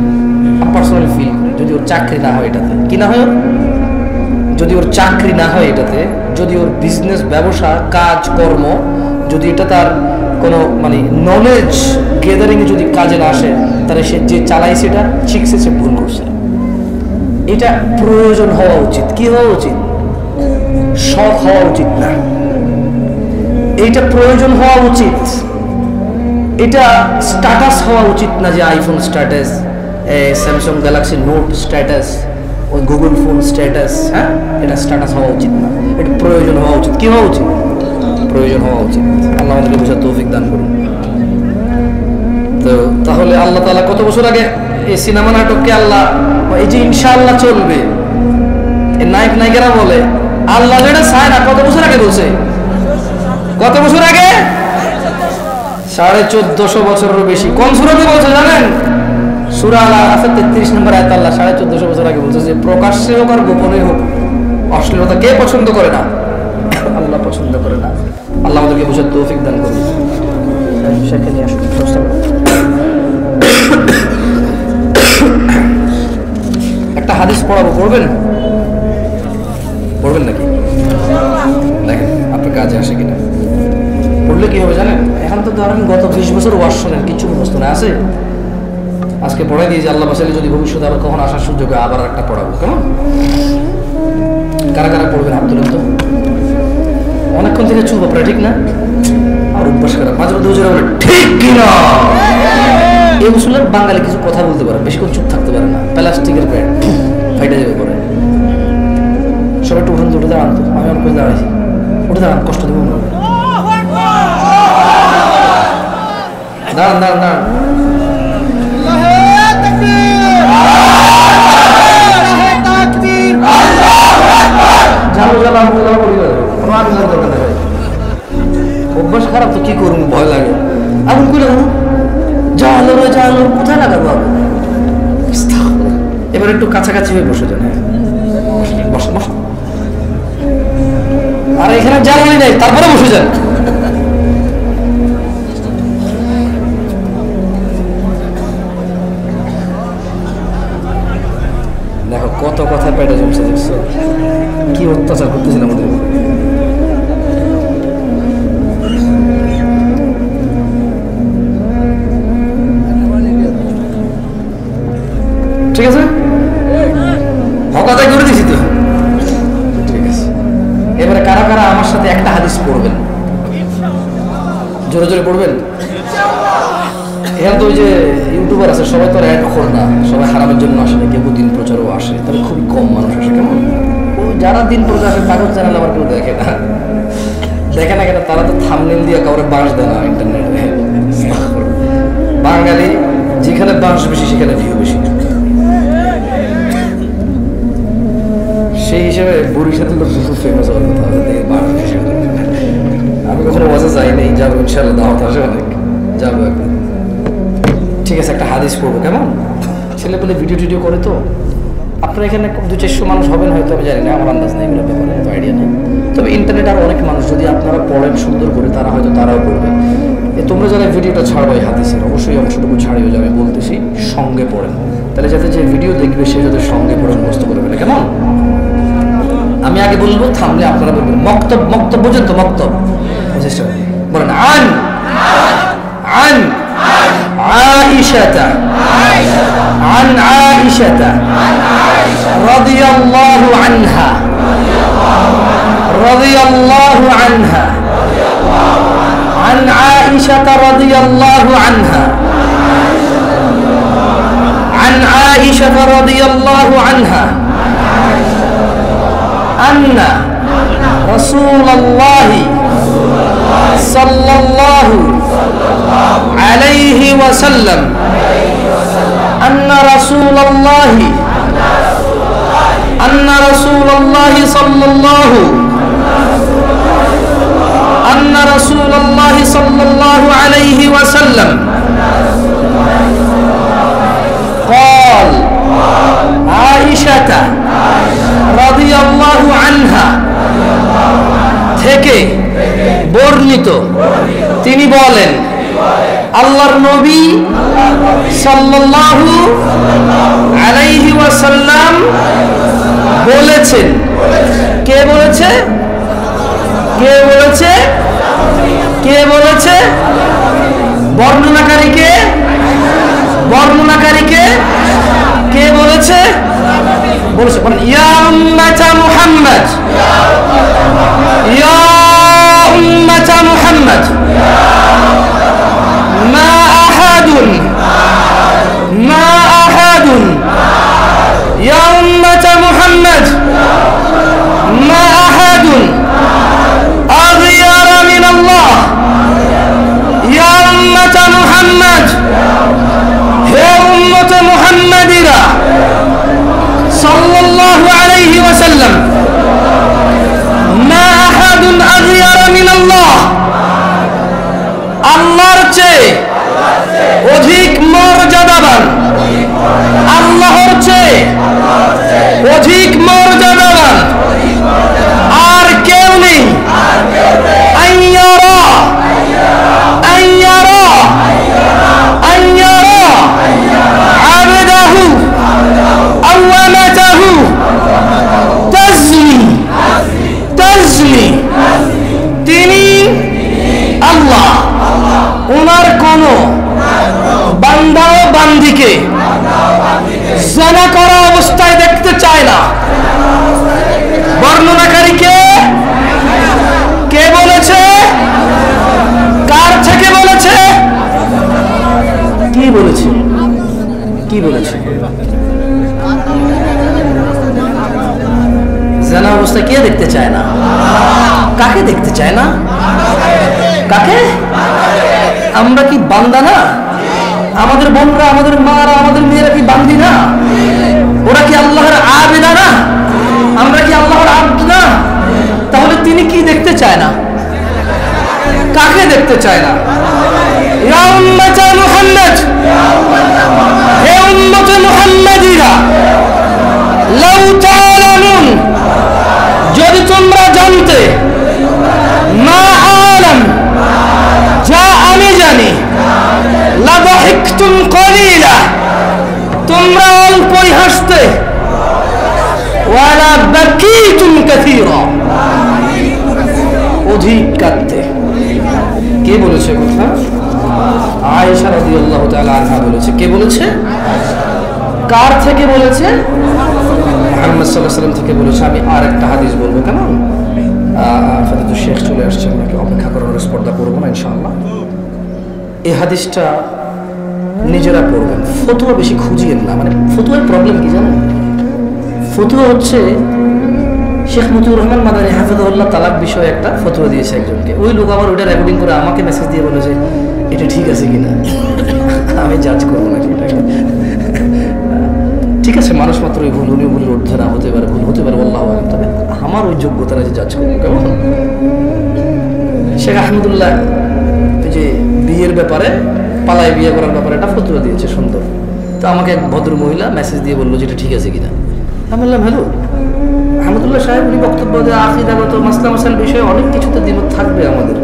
আমি পার্সোনালি ফিল করি, যদি ওর চাকরি না হয় এটাতে, কি না হয়, যদি ওর চাকরি না হয় এটাতে, যদি ওর বিজনেস, ব্যবসা, কাজ কর্ম, যদি এটা তার কোনো মানে নলেজ গেদারিং এ যদি কাজে না আসে, তাহলে সে যে চালাই সেটা শিখছে, সে ভুল করছে। এটা প্রয়োজন হওয়া উচিত। কি হওয়া উচিত? শখ হওয়া উচিত না, এইটা প্রয়োজন হওয়া উচিত। এটা স্ট্যাটাস হওয়া উচিত না, যে iPhone status, Samsung Galaxy note status, ওই গুগল ফোন স্ট্যাটাস। হ্যাঁ, এটা স্ট্যাটাস হওয়া উচিত না, এটা প্রয়োজন হওয়া উচিত। কি হওয়া উচিত? প্রয়োজন হওয়া উচিত। আল্লাহ আমাদেরকে বুঝার তৌফিক দান করুন। তো তাহলে আল্লাহ তাআলা কত বছর আগে এই সিনেমা নাটককে আল্লাহ, এই যে ইনশাআল্লাহ চলবে, এই নায়ক নায়িকারা বলে আল্লাহ যেটা চায় না, কত বছর আগে বলছে? কত বছর আগে? 1450 বছরেরও বেশি। কোন সূরাতে বলছে জানেন? সূরা আল আরাফের 33 নম্বর আয়াত আল্লাহ 1450 বছর আগে বলছে যে প্রকাশ্যে হোক আর গোপনে হোক অশ্লীলতা কে পছন্দ করে না? আল্লাহ পছন্দ করে না। আল্লাহ আমাদেরকে বুঝার তৌফিক দান করুন। সেখানে আসুন, একটা হাদিস পড়াবো, পড়বেন? পড়বেন নাকি? দেখেন আপনার কাজে আসে কিনা। পড়লে কি হবে জানেন? এখন তো ধরেন গত 20 বছর ওয়াজ শোনেন, কিছু মুখস্থ না আছে। আজকে পড়াই দিয়েছি, আল্লাহ বাসালে যদি ভবিষ্যতে আবার কখন আসার সুযোগ হয় আবার একটা পড়াবো। কেমন? কারা কারা পড়বেন হাত তুলেন তো। অনেকক্ষণ থেকে চুপ আপনারা, ঠিক না? আর অভ্যাস করা, মাঝে মধ্যে হুজুরা বলে ঠিক কিনা। এই মুসলিম বাঙালি কিছু কথা বলতে পারে, বেশিক্ষণ চুপ থাকতে পারে না। প্লাস্টিকের প্যাড ফাইটা যাবে পরে। সবাই একটু উঠে উঠে দাঁড়ান তো। আমি অনেক দাঁড়াইছি, উঠে দাঁড়ান, কষ্ট দেবো না। দাঁড়ান দাঁড়ান দাঁড়ান, অভ্যাস খারাপ তো কি করবো, ভয় লাগে। আগুন করে জালো রে জালো, কোথায় লাগাবো আগুন? এবার একটু কাছাকাছি হয়ে বসে যান। বস বস, আর এখানে জ্বালানি নাই, তারপরে বসে যান। দেখো কত কথা পেটে জমছে, দেখছো কি অত্যাচার করতেছিল আমাদের। ঠিক আছে, হকাদাই করে দিছি তো। ঠিক আছে, এবারে কারা কারা আমার সাথে একটা হাদিস পড়বেন? জোরে জোরে পড়বেন। এখানে তো ওই যে ইউটিউবার আছে, সবাই তো অ্যাড করে না, সবাই হারামের জন্য আসে না, কেউ দিন প্রচারও আসে, তবে খুবই কম মানুষ আসে। কেমন যারা দিন প্রচার আসে কাগজ চ্যানেল আবার কেউ দেখে না, দেখে না কেন? তারা তো থাম্বনেল দিয়ে কাউরে বাঁশ দেয় না ইন্টারনেটে। বাঙালি যেখানে বাঁশ বেশি সেখানে ভিউ বেশি, সেই হিসেবে বরিশালের লোক ফেমাস হওয়ার কথা। আমি কখনো ওয়াজে যাইনি, যাবো ইনশাল্লাহ, দাওয়াত আসে অনেক, যাবো একদিন। ঠিক আছে, একটা হাদিস পড়বো। কেমন ছেলে পেলে ভিডিও টিডিও করে তো, আপনারা এখানে 200-400 মানুষ হবেন হয়তো, আমি জানি না, আমার আন্দাজ নেই, এগুলো ব্যাপারে তো আইডিয়া নেই। তবে ইন্টারনেট আরও অনেক মানুষ, যদি আপনারা পড়েন সুন্দর করে, তারা হয়তো তারাও পড়বে। তোমরা যারা ভিডিওটা ছাড়বো এই হাদিসের, অবশ্যই অংশটুকু ছাড়িও, যে আমি বলতেছি সঙ্গে পড়েন, তাহলে যাতে যে ভিডিও দেখবে সে যাতে সঙ্গে পড়ে মুখস্থ করে ফেলে। কেমন? আমি আগে বলবো, থামলে আপনারা বলবেন। মক্তব, মক্তব বোঝেন তো? মক্তব বলেন। আন আন আয়েশা, عن عائشة رضي الله عنها رضي الله عنها عن عائشة رضي الله عنها عن عائشة رضي الله عنها أن رسول الله صلى الله عليه وسلم أن رسول الله صلى الله أن رسول الله صلى الله عليه وسلم قال عائشة رضي الله عنها থেকে বর্ণিত, তিনি বলেন, আল্লাহর নবী সাল্লাল্লাহু আলাইহি ওয়াসাল্লাম বলেছেন। কে বলেছে? কে বলেছে? কে বলেছে? বর্ণনাকারীকে? বর্ণনাকারীকে কে বলেছে? বলেছে বলেন, ইয়া উম্মাতা মুহাম্মদ, ইয়া উম্মাতা মুহাম্মদ, মা আহাদুন মা আহাদুন, ইয়া উম্মাতা মুহাম্মদ, মা আহাদুন আগিয়ারা মিন আল্লাহ, ইয়া উম্মাতা মুহাম্মদ, হে উম্মতে মুহাম্মাদিরা সাল্লাল্লাহু আলাইহি ওয়াসাল্লাম, মা আহাদুন আগিয়ারা মিন আল্লাহ, আল্লাহর চেয়ে অধিক মর্যাদাবান, আল্লাহর চেয়ে অধিক মর্যাদাবান আর কেউ নেই। আইয়ারা আইয়ারা আইয়ারা আবদাহু আওয়ামাতাহু তাজনি তাজনি, তিনি আল্লাহ ওনার কোন বান্দা ও বান্দিকে জিনা করা অবস্থায় দেখতে চায় না। বর্ণনাকারীকে কে বলেছে? কার থেকে বলেছে? কি বলেছে? কি বলেছে? জিনা অবস্থায় কে দেখতে চায় না? কাকে দেখতে চায় না? কাকে? আমরা কি বান্দা না? আমাদের বোনরা, আমাদের মারা, আমাদের মেয়েরা কি বান্দি না? ওরা কি আল্লাহর আবেদা না? আমরা কি আল্লাহর আব্দ না? তাহলে তিনি কি দেখতে চায় না? কাকে দেখতে চায় না? ইয়া উম্মাতে মুহাম্মদ, হে উম্মতে মুহাম্মাদিরা, লাউ তাআলামুন, যদি তোমরা জানতে, মা আলাম, যা আমি জানি, লাদাহিকতুম কলিলা, তোমরা অল্পই হাসতে, ওয়ালা বাকিতুম কাসীরা, অধিক কাঁদতে। কে বলেছে কথা? আয়েশা রাদিয়াল্লাহু তাআলা আনহা বলেছে। কে বলেছে? কার থেকে বলেছে? মুহাম্মদ সাল্লাল্লাহু আলাইহি ওয়াসাল্লাম থেকে বলেছে। আমি আর একটা হাদিস বলবো, কেন? ফাদিলুল শেখ চলে আসছে, ওনাকে অপেক্ষা করার স্পর্ধা করবো না ইনশাআল্লাহ। এই হাদিসটা নিজেরা পড়বেন, ফতোয়া বেশি খুঁজিয়েন না। মানে ফতোয়ার প্রবলেম কি জানেন? ফতোয়া হচ্ছে, শেখ মতিউর রহমান মাদানী হাফিজাহুল্লাহ তালাক বিষয়ে একটা ফতোয়া দিয়েছে একজনকে। ওই লোক আবার ওইটা রেকর্ডিং করে আমাকে মেসেজ দিয়ে বলে যে এটা ঠিক আছে কিনা। আমি জাজ করবো নাকি এটাকে? ঠিক আছে, মানুষ মাত্র ওই ভুল, উনি ভুলের ঊর্ধ্বে না হতে পারে, ভুল হতে পারে, আল্লাহু আ'লাম। তবে আমার ওই যোগ্যতা না যে জাজ করবো। কেমন? শেখ আহমদুল্লাহ যে বিয়ের ব্যাপারে, পালায় বিয়ে করার ব্যাপারে একটা ফতোয়া দিয়েছে, সুন্দর। তো আমাকে এক ভদ্র মহিলা মেসেজ দিয়ে বললো যে এটা ঠিক আছে কিনা। আমি বললাম হ্যালো আহমদুল্লাহ সাহেব, উনি বক্তব্য দেয় আকিদাগত মাসলা মাসাইল বিষয়ে অনেক কিছুতে দ্বিমত থাকবে আমাদের,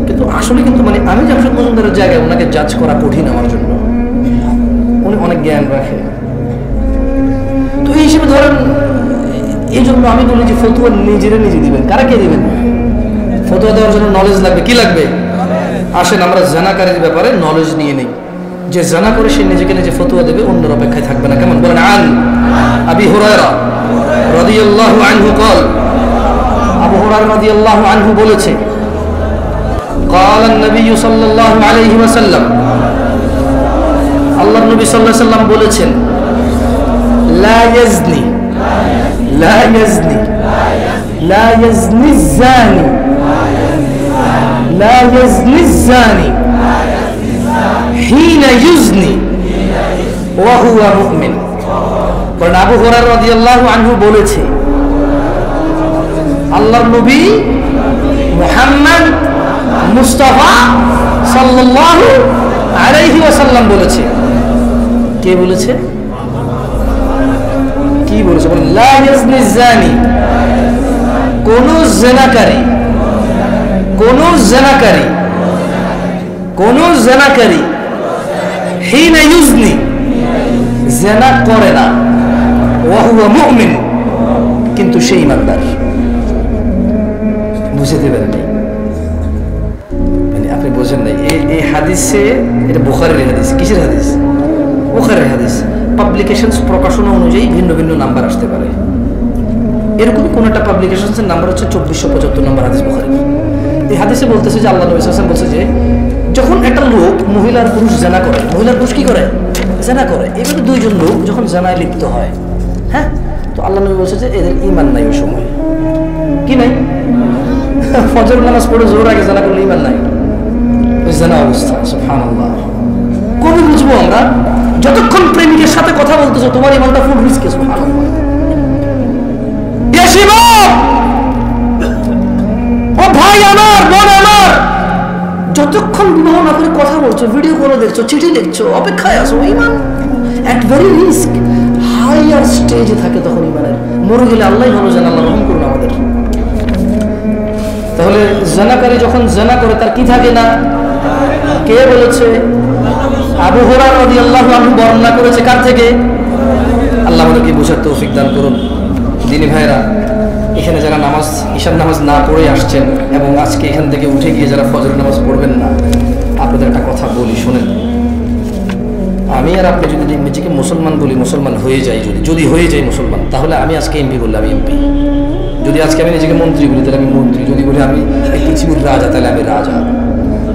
কিন্তু আসলে কিন্তু মানে আমি জামশেদ মজুমদারের জায়গায় ওনাকে জাজ করা কঠিন আমার জন্য। উনি অনেক জ্ঞান রাখে, তো এই হিসেবে ধরেন, এই জন্য আমি বলি যে ফতোয়া নিজেরা নিজে দিবেন। কারা কে দিবেন? ফতোয়া দেওয়ার জন্য নলেজ লাগবে। কি লাগবে? আসেন আমরা জানাকারীর ব্যাপারে নলেজ নিয়ে নেই। যে জানা করে সে নিজেকে নিজে ফতোয়া দেবে, অন্যের অপেক্ষায় থাকবে না। কেমন? বলেন। আন আবি হুরায়রা রাদিয়াল্লাহু আনহু قال, আবু হুরায়রা রাদিয়াল্লাহু আনহু বলেছে, قال النبي صلى الله عليه وسلم, আল্লাহর নবী সাল্লাল্লাহু আলাইহি ওয়াসাল্লাম বলেছেন, লা ইয়াজনি, লা ইয়াজনি, লা ইয়াজনি الزاني, لا يزني الزاني حين يزني وهو مؤمن। কারণ আবু হুরায়রা রাদিয়াল্লাহু আনহু বলেছে, আল্লাহর নবী মুহাম্মদ মুস্তাফা সাল্লাল্লাহু আলাইহি ওয়াসাল্লাম বলেছে। কে বলেছে? কি বলেছে? বলেন লা ইয়াজনি الزاني, কোন জিনাকারী, কোন জিনাকারী, কোন জিনাকারী হিনা ইউজনি, জিনা করে না, ওয়া হুয়া মুমিন, কিন্তু সে ঈমানদার। বুঝতে পারেন? মানে আপনি বোঝেন না। এই হাদিসে, এটা বুখারীর হাদিস। কিসের হাদিস? বুখারীর হাদিস। পাবলিকেশনস, প্রকাশনা অনুযায়ী ভিন্ন ভিন্ন নাম্বার আসতে পারে। এরকম কোন একটা পাবলিকেশনসের নাম্বার হচ্ছে 2475 নম্বর হাদিস বুখারী। এই হাদিসে বলতেছে যে আল্লাহ নবী সাল্লাল্লাহু আলাইহি ওয়াসাল্লাম বলছে যে যখন একটা লোক মহিলার পুরুষ জানা করে, মহিলার পুরুষ কি করে? জানা করে। এভাবে দুইজন লোক যখন জানায় লিপ্ত হয়, হ্যাঁ, তো আল্লাহ নবী বলছে যে এদের ঈমান নাই ওই সময়। কি নাই? ফজর নামাজ পড়ে জোহর আগে জানা করলে ঈমান নাই, ওই জানা অবস্থা। সুবহানাল্লাহ। কবে বুঝবো আমরা? যতক্ষণ প্রেমিকের সাথে কথা বলতেছো তোমার ঈমানটা ফুল রিস্কে। সুবহানাল্লাহ। ও ভাই আমার, বোন আমার, যতক্ষণ বিবাহ না করে কথা বলছো, ভিডিও করে দেখছো, চিঠি লিখছো, অপেক্ষায় আছো, ঈমান এট ভেরি রিস্ক, হাইয়ার স্টেজে থাকে তখন ঈমানের। মরে গেলে আল্লাহই ভালো জানে, আল্লাহ রহম করুন আমাদের। তাহলে জানাকারী যখন জানা করে তার কি থাকে না? কে বলেছে? আবু হুরায়রা রাদিয়াল্লাহু আনহু বর্ণনা করেছে। কার থেকে? আল্লাহ আমাদেরকে বোঝার তৌফিক দান করুন। দিনী ভাইরা, এখানে যারা নামাজ, ঈশার নামাজ না পড়ে আসছেন এবং আজকে এখান থেকে উঠে গিয়ে যারা ফজর নামাজ পড়বেন না, আপনাদের একটা কথা বলি, শোনেন। আমি আর আপনি যদি নিজেকে মুসলমান বলি, মুসলমান হয়ে যাই, যদি হয়ে যাই মুসলমান, তাহলে আমি আজকে এমপি বললে আমি এমপি। যদি আজকে আমি নিজেকে মন্ত্রী বলি তাহলে আমি মন্ত্রী। যদি বলি আমি এই পৃথিবীর রাজা তাহলে আমি রাজা।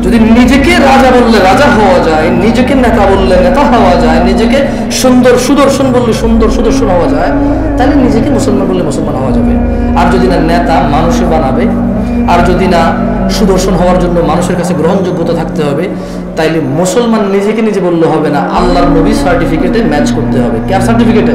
যদি নিজেকে রাজা বললে রাজা হওয়া যায়, নিজেকে নেতা বললে নেতা হওয়া যায়, নিজেকে সুন্দর সুদর্শন বললে সুন্দর সুদর্শন হওয়া যায়, তাহলে নিজেকে মুসলমান বললে মুসলমান হওয়া যাবে। আর যদি না নেতা মানুষে বানাবে, আর যদি না সুদর্শন হওয়ার জন্য মানুষের কাছে গ্রহণযোগ্যতা থাকতে হবে, তাইলে মুসলমান নিজেকে নিজে বললে হবে না, আল্লাহর নবী সার্টিফিকেটে ম্যাচ করতে হবে। কার সার্টিফিকেটে?